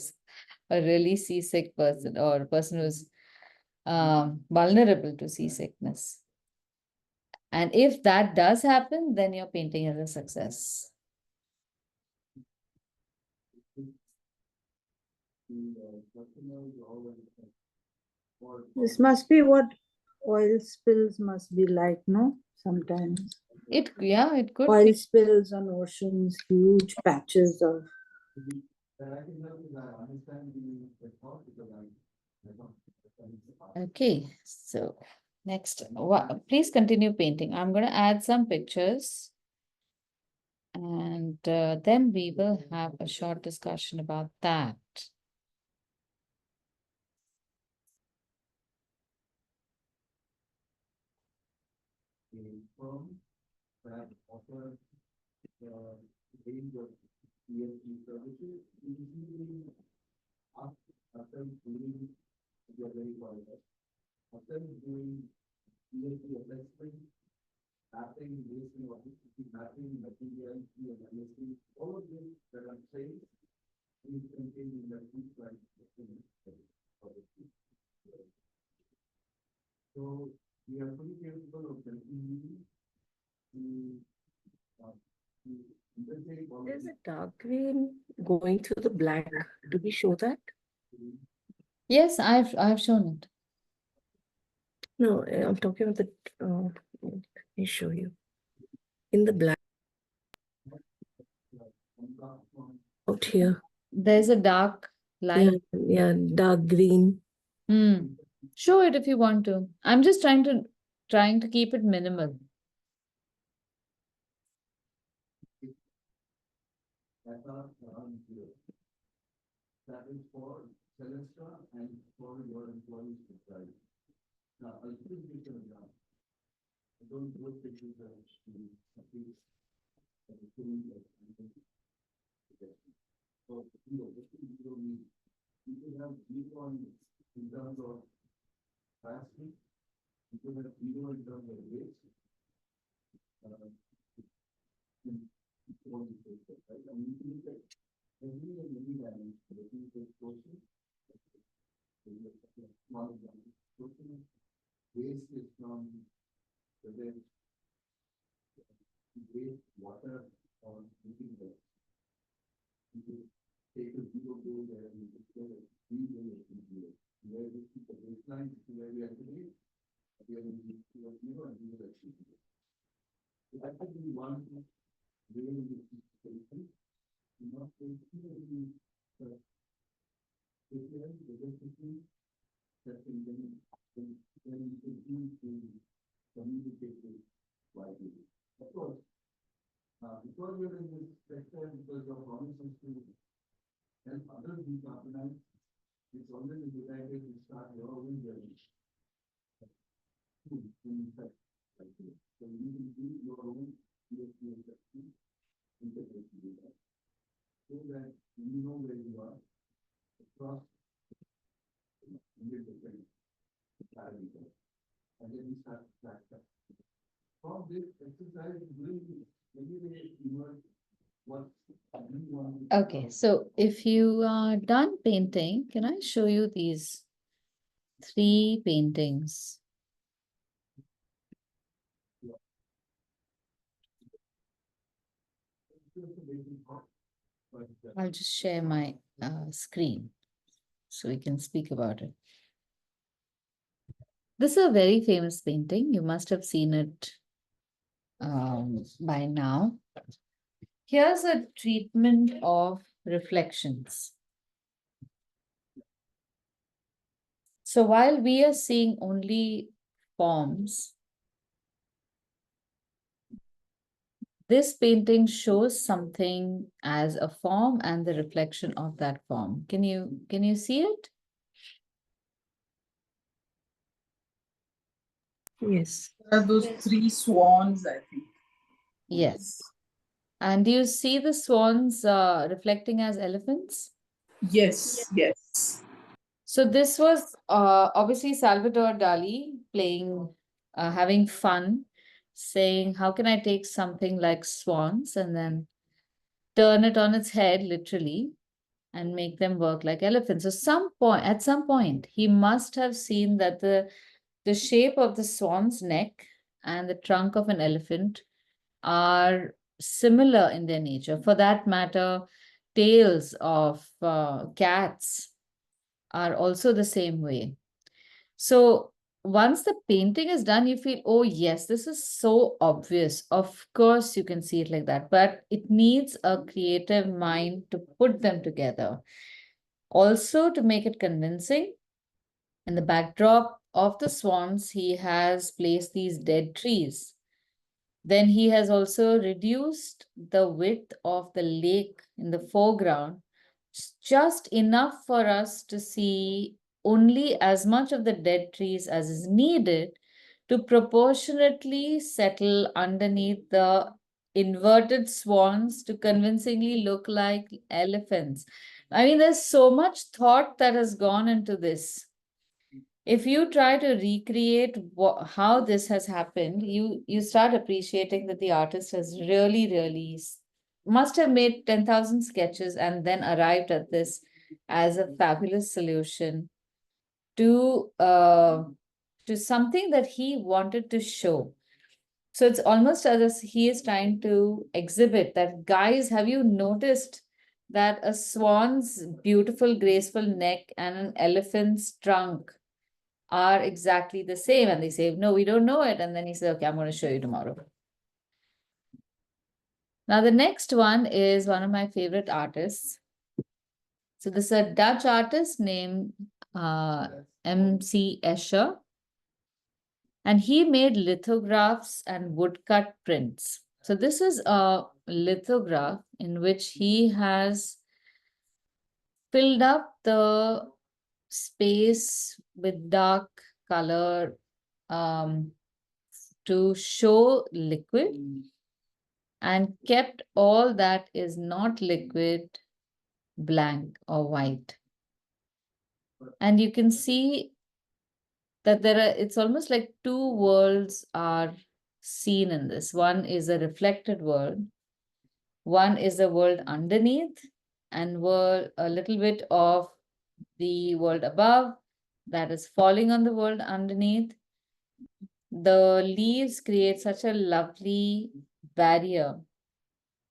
a really seasick person or a person who's vulnerable to seasickness. And if that does happen, then your painting is a success. This must be what oil spills must be like, no? Sometimes. It could Oil be. spills on oceans, huge patches of. Okay, so next, please continue painting. I'm going to add some pictures, and then we will have a short discussion about that. a firm that offers a range of ESG services, usually after doing, we are very qualified. After doing ESG assessment, mapping, based on mapping, material, and analysis, all of this that I'm saying is contained in the two slides. So we are fully capable of continuing to undertake all of There's these. a dark green going to the black. Do we show that? Yes, I've shown it. No, I'm talking about the, let me show you. In the black. Out here. There's a dark Yeah, line. yeah, dark green. Show it if you want to. I'm just trying to keep it minimal. That is for Celestra and for your employees to try. Now, I'll put this down. I don't go to the so, you know, you can have zero in terms of fasting, you can have zero in terms of weight. Right? I mean, you can look at every and any damage for the physical portion. Waste is from the waste, water, or drinking water. You take a zero goal there and you just go to 3 million zero. Where we keep the baseline to where we are today, we are going to be zero and we will achieve it. So that could be one way in which we can not take if you have the recipe that can then you can use to communicate with widely. Of course, because we're in this sector, because of promises to help others decarbonize, it's always a good idea to start your own journey. So you can do your own ESG assessment, integrate to do that. So that you know where you are across 100% parameters. And then you start to track that. From this exercise, maybe what you want to. Okay, so if you are done painting, can I show you these 3 paintings? I'll just share my screen so we can speak about it. This is a very famous painting. You must have seen it by now. Here's a treatment of reflections. So while we are seeing only forms, this painting shows something as a form and the reflection of that form. Can you see it? Yes. There are those 3 swans, I think. Yes. And do you see the swans reflecting as elephants? Yes, yes. So this was obviously Salvador Dali playing, having fun, saying, how can I take something like swans and then turn it on its head, literally, and make them work like elephants. So at some point, he must have seen that the shape of the swan's neck and the trunk of an elephant are similar in their nature. For that matter, tails of cats are also the same way. So once the painting is done, you feel, oh yes, this is so obvious. Of course, you can see it like that, but it needs a creative mind to put them together. Also, to make it convincing, in the backdrop of the swans, he has placed these dead trees. Then he has also reduced the width of the lake in the foreground, just enough for us to see only as much of the dead trees as is needed to proportionately settle underneath the inverted swans to convincingly look like elephants. I mean, there's so much thought that has gone into this. If you try to recreate how this has happened, you start appreciating that the artist has really must have made 10,000 sketches and then arrived at this as a fabulous solution to something that he wanted to show. So it's almost as if he is trying to exhibit that, guys, have you noticed that a swan's beautiful, graceful neck and an elephant's trunk are exactly the same? And they say, no, we don't know it. And then he says, okay, I'm going to show you tomorrow. Now, the next one is one of my favorite artists. So this is a Dutch artist named M.C. Escher. And he made lithographs and woodcut prints. So this is a lithograph in which he has filled up the space with dark color to show liquid and kept all that is not liquid blank or white. And you can see that it's almost like two worlds are seen in this. One is a reflected world, one is the world underneath, and a little bit of the world above that is falling on the world underneath. The leaves create such a lovely barrier.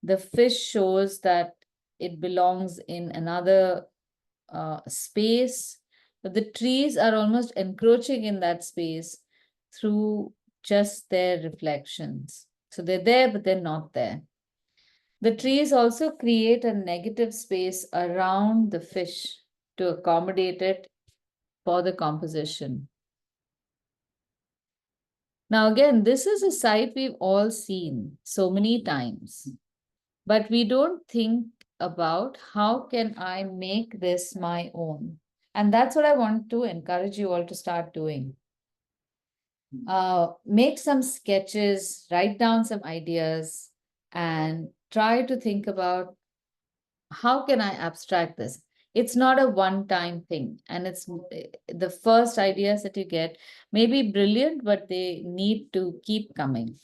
The fish shows that it belongs in another space, but the trees are almost encroaching in that space through just their reflections. So they're there, but they're not there. The trees also create a negative space around the fish to accommodate it for the composition. Now, again, this is a sight we've all seen so many times, but we don't think about how can I make this my own. And that's what I want to encourage you all to start doing. Make some sketches, write down some ideas, and try to think about how can I abstract this. It's not a one-time thing, and it's the first ideas that you get may be brilliant, but they need to keep coming.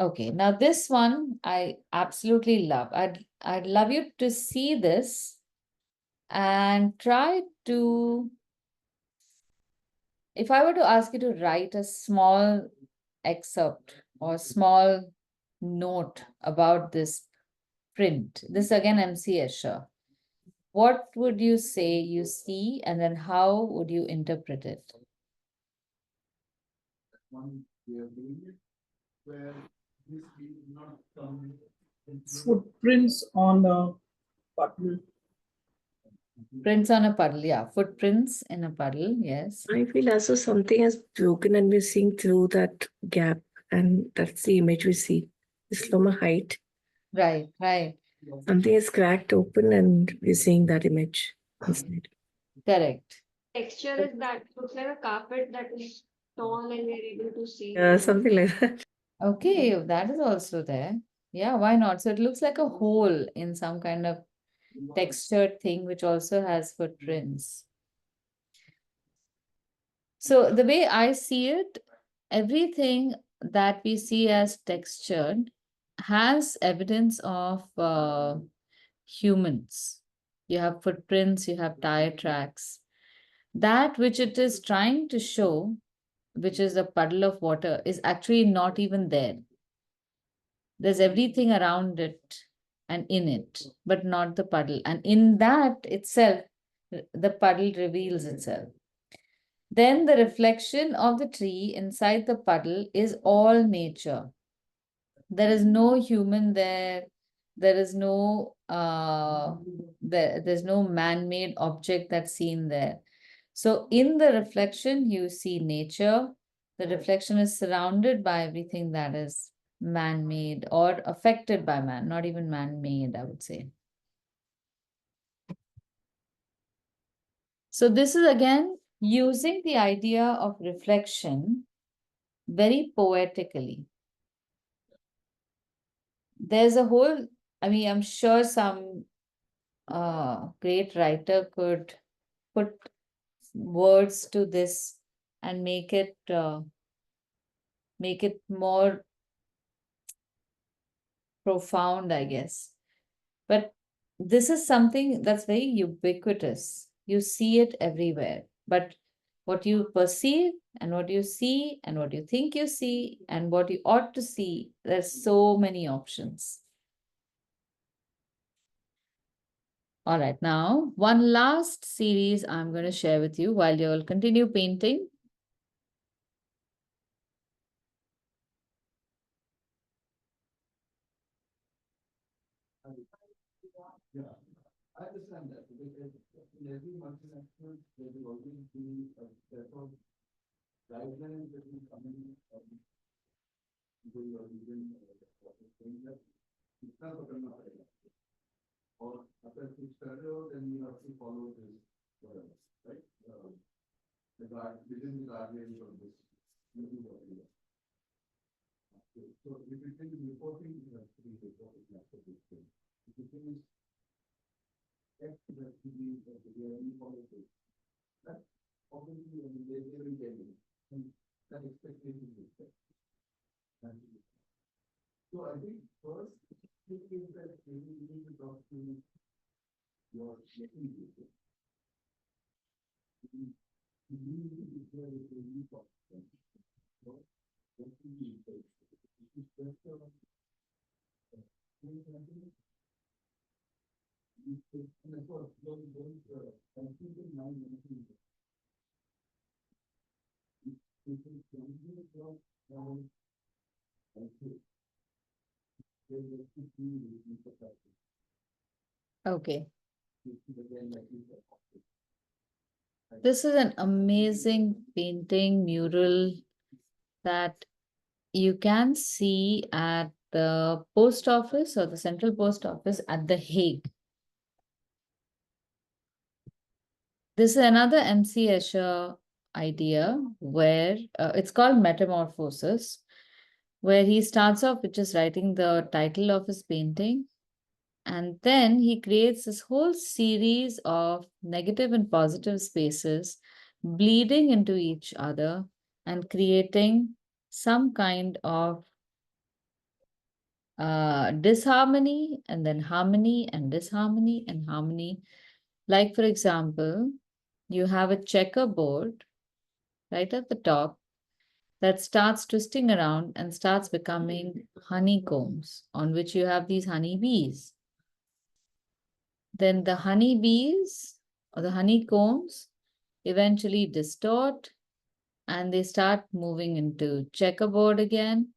Okay, now this one I absolutely love. I'd love you to see this and try to, if I were to ask you to write a small excerpt or small note about this print, this again M.C. Escher, what would you say you see, and then how would you interpret it? One way of doing it, where this will not come Footprints on a puddle. Prints on a puddle, yeah. Footprints in a puddle, yes. I feel as though something has broken and we're seeing through that gap, and that's the image we see. It's from a height. Right, right. Something is cracked open and we're seeing that image inside. Correct. Texture is that looks like a carpet that is torn and we're able to see. Something like that. Okay, that is also there. Yeah, why not? So it looks like a hole in some kind of textured thing, which also has footprints. So the way I see it, everything that we see as textured has evidence of humans. You have footprints, you have tire tracks. That which it is trying to show, which is a puddle of water, is actually not even there. There's everything around it and in it, but not the puddle. And in that itself, the puddle reveals itself. Then the reflection of the tree inside the puddle is all nature. There is no human there. There is no there's no man-made object that's seen there. So in the reflection, you see nature. The reflection is surrounded by everything that is man-made or affected by man, not even man-made, I would say. So this is again using the idea of reflection very poetically. There's a whole, I mean, I'm sure some great writer could put words to this and make it more profound, I guess. But this is something that's very ubiquitous. You see it everywhere. But what you perceive and what you see and what you think you see and what you ought to see, there's so many options. All right, now one last series I'm going to share with you while you'll continue painting. Yeah, I understand that because in every multinational, there will always be a set of guidelines that will come in or even saying that इतना तो करना पड़ेगा और अगर कुछ कर रहे हो then you have to follow this whatever, right? The within the guardrails of this, you do what you want. So if you think reporting, you have to be reporting after this thing. If you think that to be any politics, that obviously they will get it. And that expectation is there. So I think first thing is that you need to talk to your making people. You need to be clear with the new talk to them. So what do you say? This is just and of course, don't keep in mind anything. Okay. This is an amazing painting mural that you can see at the post office or the central post office at The Hague. This is another M.C. Escher idea where it's called Metamorphosis, where he starts off with just writing the title of his painting. And then he creates this whole series of negative and positive spaces bleeding into each other and creating some kind of disharmony and then harmony and disharmony and harmony. Like, for example, you have a checkerboard right at the top that starts twisting around and starts becoming honeycombs on which you have these honeybees. Then the honeybees or the honeycombs eventually distort and they start moving into checkerboard again,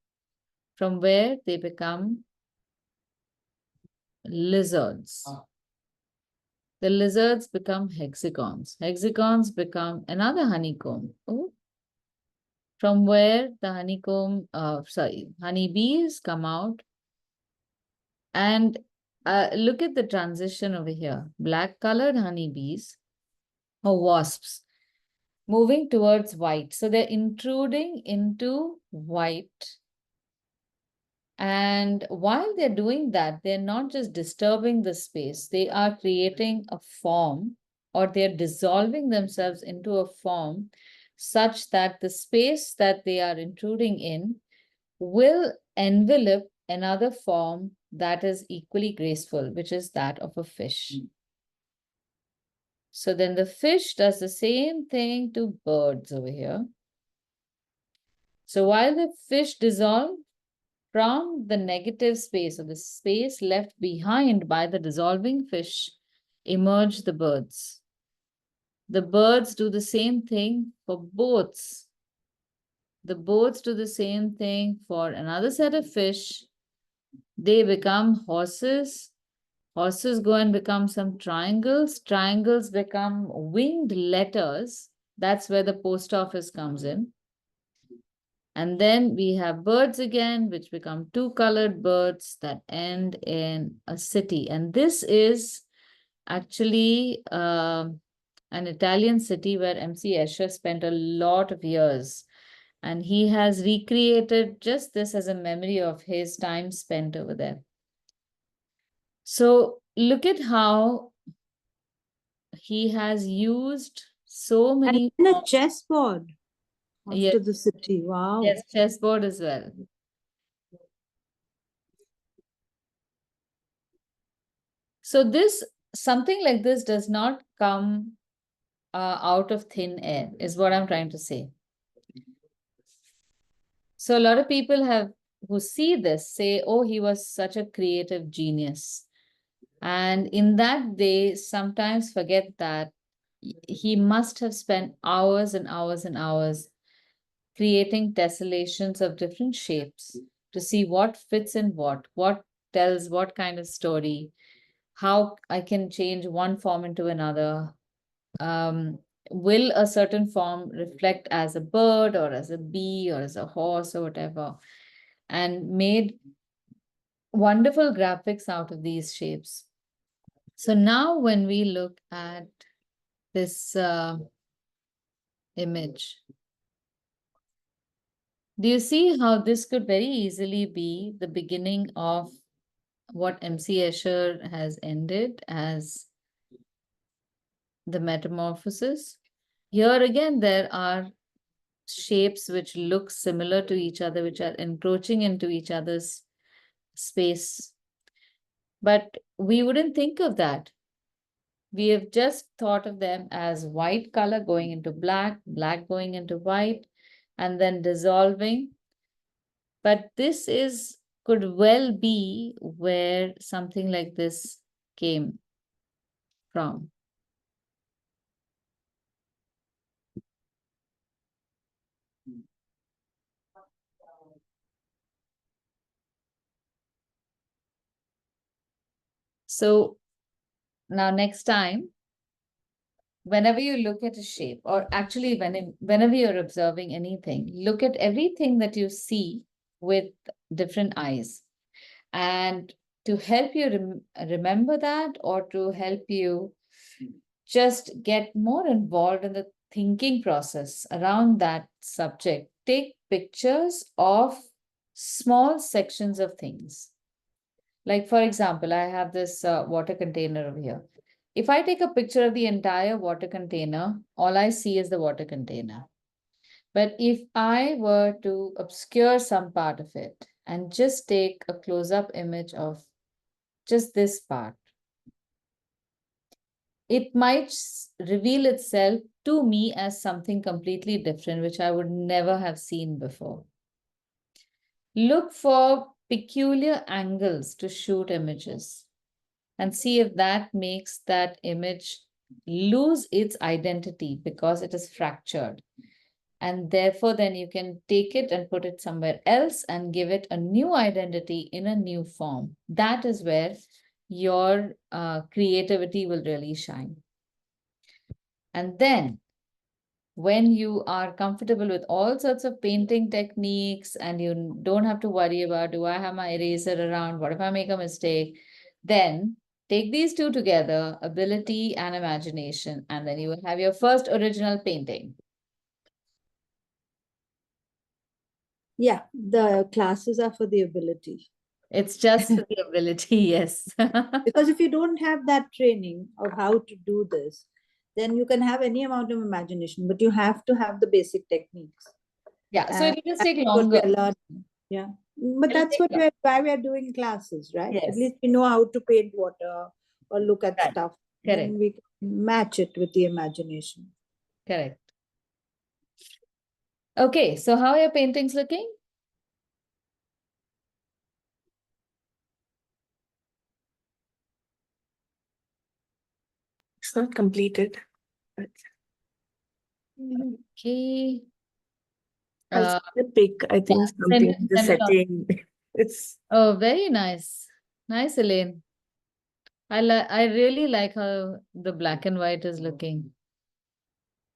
from where they become lizards. The lizards become hexagons. Hexagons become another honeycomb. Oh. From where the honeybees come out. And look at the transition over here. Black colored honeybees or wasps moving towards white. So they're intruding into white. And while they're doing that, they're not just disturbing the space, they are creating a form, or they're dissolving themselves into a form such that the space that they are intruding in will envelop another form that is equally graceful, which is that of a fish. So then the fish does the same thing to birds over here. So while the fish dissolve, from the negative space or the space left behind by the dissolving fish, emerge the birds. The birds do the same thing for boats. The boats do the same thing for another set of fish. They become horses. Horses go and become some triangles. Triangles become winged letters. That's where the post office comes in. And then we have birds again, which become two-colored birds that end in a city. And this is actually an Italian city where MC Escher spent a lot of years. And he has recreated just this as a memory of his time spent over there. So look at how he has used so many. And a chessboard Yes, after the city. Wow. yes, chessboard as well. So this, something like this does not come out of thin air, is what I'm trying to say. So a lot of people who see this say, oh, he was such a creative genius. And in that, they sometimes forget that he must have spent hours and hours and hours creating tessellations of different shapes to see what fits in what tells what kind of story, how I can change one form into another. Will a certain form reflect as a bird or as a bee or as a horse or whatever? And made wonderful graphics out of these shapes. So now when we look at this image, do you see how this could very easily be the beginning of what MC Escher has ended as the metamorphosis? Here again, there are shapes which look similar to each other, which are encroaching into each other's space. But we wouldn't think of that. We have just thought of them as white color going into black, black going into white, and then dissolving. But this could well be where something like this came from. So now next time, whenever you look at a shape, or actually whenever you're observing anything, look at everything that you see with different eyes. And to help you remember that, or to help you just get more involved in the thinking process around that subject, take pictures of small sections of things. Like, for example, I have this water container over here. If I take a picture of the entire water container, all I see is the water container. But if I were to obscure some part of it and just take a close-up image of just this part, it might reveal itself to me as something completely different, which I would never have seen before. Look for peculiar angles to shoot images and see if that makes that image lose its identity because it is fractured. And therefore, then you can take it and put it somewhere else and give it a new identity in a new form. That is where your creativity will really shine. And then when you are comfortable with all sorts of painting techniques and you don't have to worry about, do I have my eraser around? What if I make a mistake? Then take these two together, ability and imagination, and then you will have your first original painting. Yeah, the classes are for the ability. It's just for the ability, yes. Because if you don't have that training of how to do this, then you can have any amount of imagination, but you have to have the basic techniques. Yeah, so And it will just take that's what longer. we're learning. Yeah, but It'll that's take why we're doing classes, right? At Yes. least we know how to paint water or look at Right. stuff. Correct. Then we can match it with the imagination. Correct. Okay, so how are your paintings looking? It's not completed. But Okay. I'll pick, I think, something send the it on. setting. It's Oh, very nice. Nice, Elaine. I really like how the black and white is looking.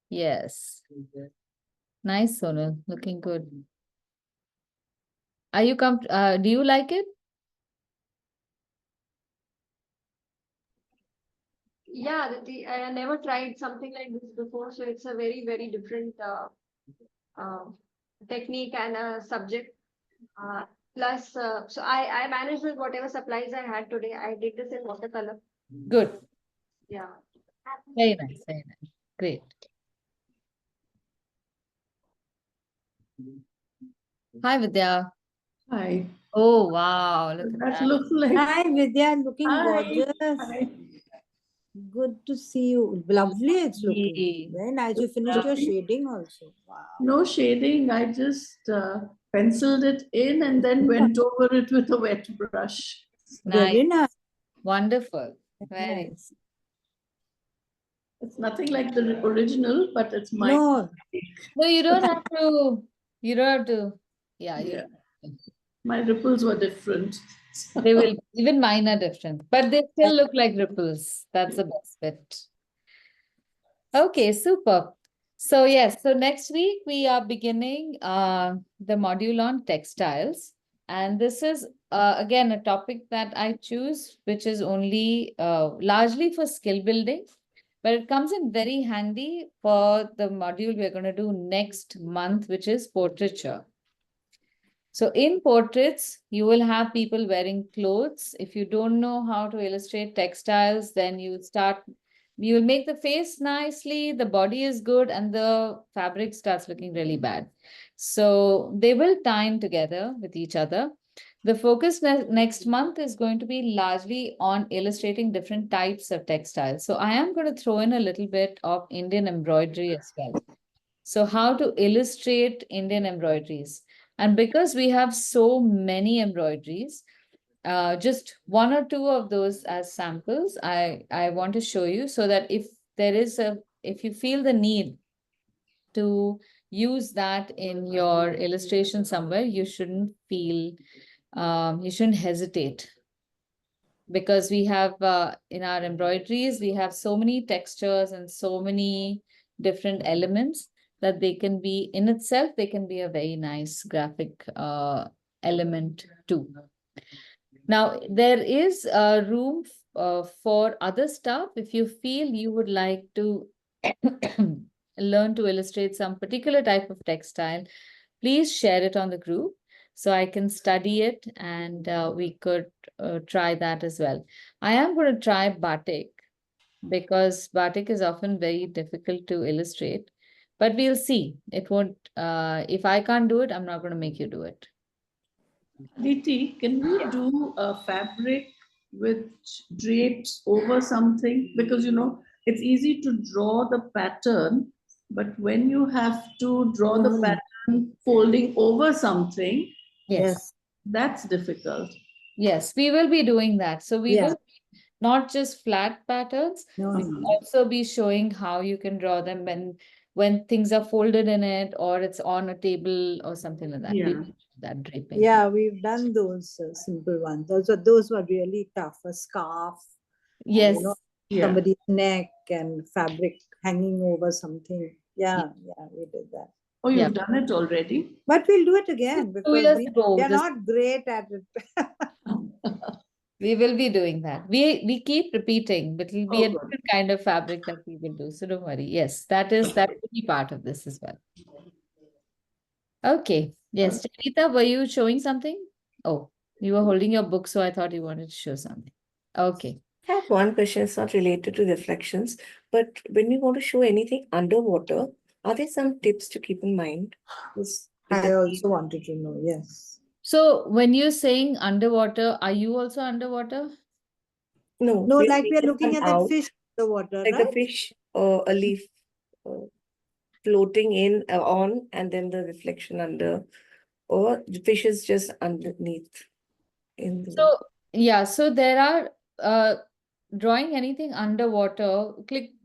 Yes. Nice, Sonal. Looking good. Are you do you like it? Yeah, I never tried something like this before, so it's a very, very different uh, technique and a subject. Plus, so I managed with whatever supplies I had today. I did this in watercolor. Good. Yeah. Very nice. Very nice. Great. Hi, Vidya. Hi. Oh, wow. Look at That that. looks like. Hi, Vidya, looking Hi. gorgeous. Hi. Good to see you. Lovely, it's looking. Lovely. Very nice. You finished your shading also. Wow. No shading. I just penciled it in and then went over it with a wet brush. Nice. Very nice. Wonderful. Very Nice. It's nothing like the original, but it's my. No, No, you don't have to. You don't have to. Yeah, you Yeah. don't. My ripples were different. They will, even mine are different, but they still look like ripples. That's the best bit. Okay, super. So yes, so next week we are beginning the module on textiles. And this is again a topic that I choose, which is only largely for skill building, but it comes in very handy for the module we're going to do next month, which is portraiture. So in portraits, you will have people wearing clothes. If you don't know how to illustrate textiles, then you will make the face nicely, the body is good, and the fabric starts looking really bad. So they will tie in together with each other. The focus next month is going to be largely on illustrating different types of textiles. So I am going to throw in a little bit of Indian embroidery as well. So how to illustrate Indian embroideries. And because we have so many embroideries, just one or two of those as samples, I want to show you so that if you feel the need to use that in your illustration somewhere, you shouldn't hesitate, because we have in our embroideries, we have so many textures and so many different elements that they can be in itself, they can be a very nice graphic element too. Now, there is room for other stuff. If you feel you would like to learn to illustrate some particular type of textile, please share it on the group so I can study it, and we could try that as well. I am going to try batik because batik is often very difficult to illustrate, but we'll see. It won't, if I can't do it, I'm not going to make you do it. Aditi, can we do a fabric which drapes over something? Because it's easy to draw the pattern, but when you have to draw the pattern folding over something, yes. that's difficult. Yes, we will be doing that. So we Yeah. will not just flat patterns, No, we no. will also be showing how you can draw them when things are folded in it, or it's on a table or something like that. We Yeah. will do that draping. Yeah, we've done those simple ones. Those were really tough. A scarf, Yes. Yeah. somebody's neck and fabric hanging over something. Yeah, we did that. Oh, you've Yeah. done it already? But we'll do it again 2 because years we ago, are not great at it. we will be doing that. We keep repeating, but it'll be a Oh, good. different kind of fabric that we will do. So don't worry. Yes, that will be part of this as well. Okay. Yes. Charita, were you showing something? Oh, you were holding your book, so I thought you wanted to show something. Okay. I have one question. It's not related to reflections, but when we want to show anything underwater, are there some tips to keep in mind? I also wanted to know, yes. So when you're saying underwater, are you also underwater? No, No, we're like we are taking looking them at that out, fish in the water, like right? a fish or a leaf floating in on, and then the reflection under, or the fish is just underneath in the water. So yeah, so there are drawing anything underwater,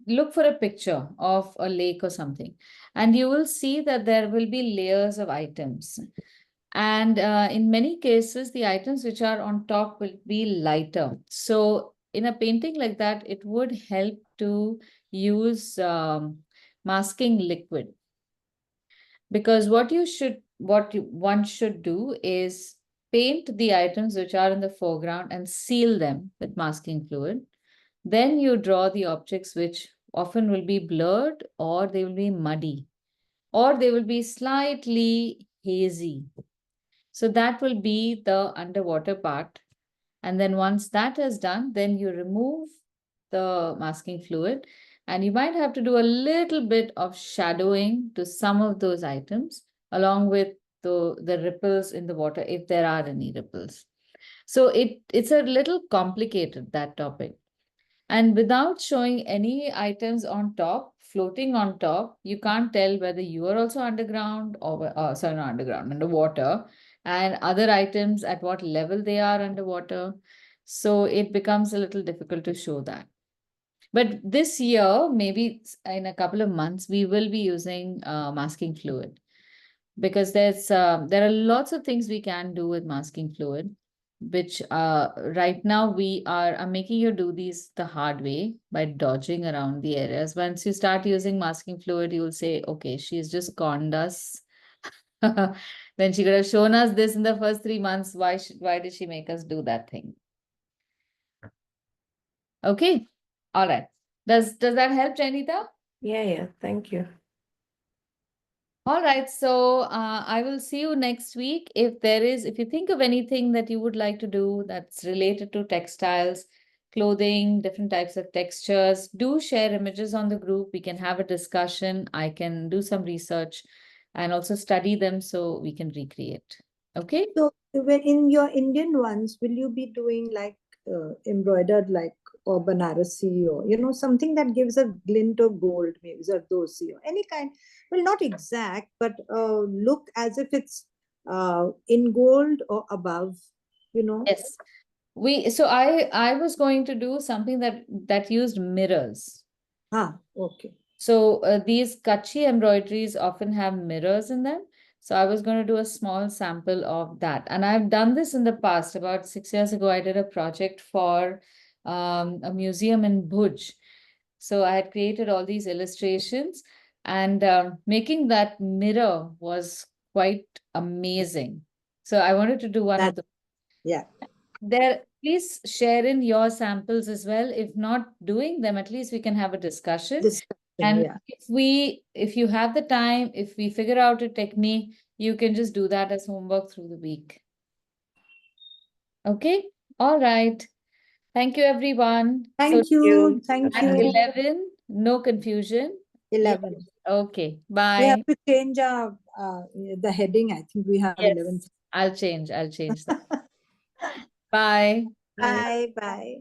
look for a picture of a lake or something, and you will see that there will be layers of items. And in many cases, the items which are on top will be lighter. So in a painting like that, it would help to use masking liquid. Because one should do is paint the items which are in the foreground and seal them with masking fluid. Then you draw the objects which often will be blurred, or they will be muddy, or they will be slightly hazy. So that will be the underwater part. And then once that is done, then you remove the masking fluid, and you might have to do a little bit of shadowing to some of those items along with the ripples in the water, if there are any ripples. So it's a little complicated, that topic. And without showing any items on top, floating on top, you can't tell whether you are also underground or, sorry, not underground, underwater, and other items at what level they are underwater. So it becomes a little difficult to show that. But this year, maybe in a couple of months, we will be using masking fluid, because there are lots of things we can do with masking fluid, which right now I'm making you do these the hard way by dodging around the areas. Once you start using masking fluid, you will say, okay, she's just conned us. Then she could have shown us this in the first 3 months. Why did she make us do that thing? Okay, all right. Does that help, Janita? Yeah, thank you. All right, so I will see you next week. If you think of anything that you would like to do that's related to textiles, clothing, different types of textures, do share images on the group. We can have a discussion. I can do some research and also study them so we can recreate. Okay? So when in your Indian ones, will you be doing like embroidered like or Banarasi or something that gives a glint of gold, maybe Zardosi or any kind? Well, not exact, but look as if it's in gold or above. Yes. So I was going to do something that used mirrors. Okay. So these Kachi embroideries often have mirrors in them. So I was going to do a small sample of that. And I've done this in the past. About 6 years ago, I did a project for a museum in Bhuj. So I had created all these illustrations, and making that mirror was quite amazing. So I wanted to do one of the. Yeah. Please share in your samples as well. If not doing them, at least we can have a discussion. And yeah. if you have the time, if we figure out a technique, you can just do that as homework through the week. Okay? All right. Thank you, everyone. Thank you. Thank At you. 11, no confusion. 11. Okay. We Bye. have to change the heading. I think we have 11. I'll change that. Bye. Bye. Bye.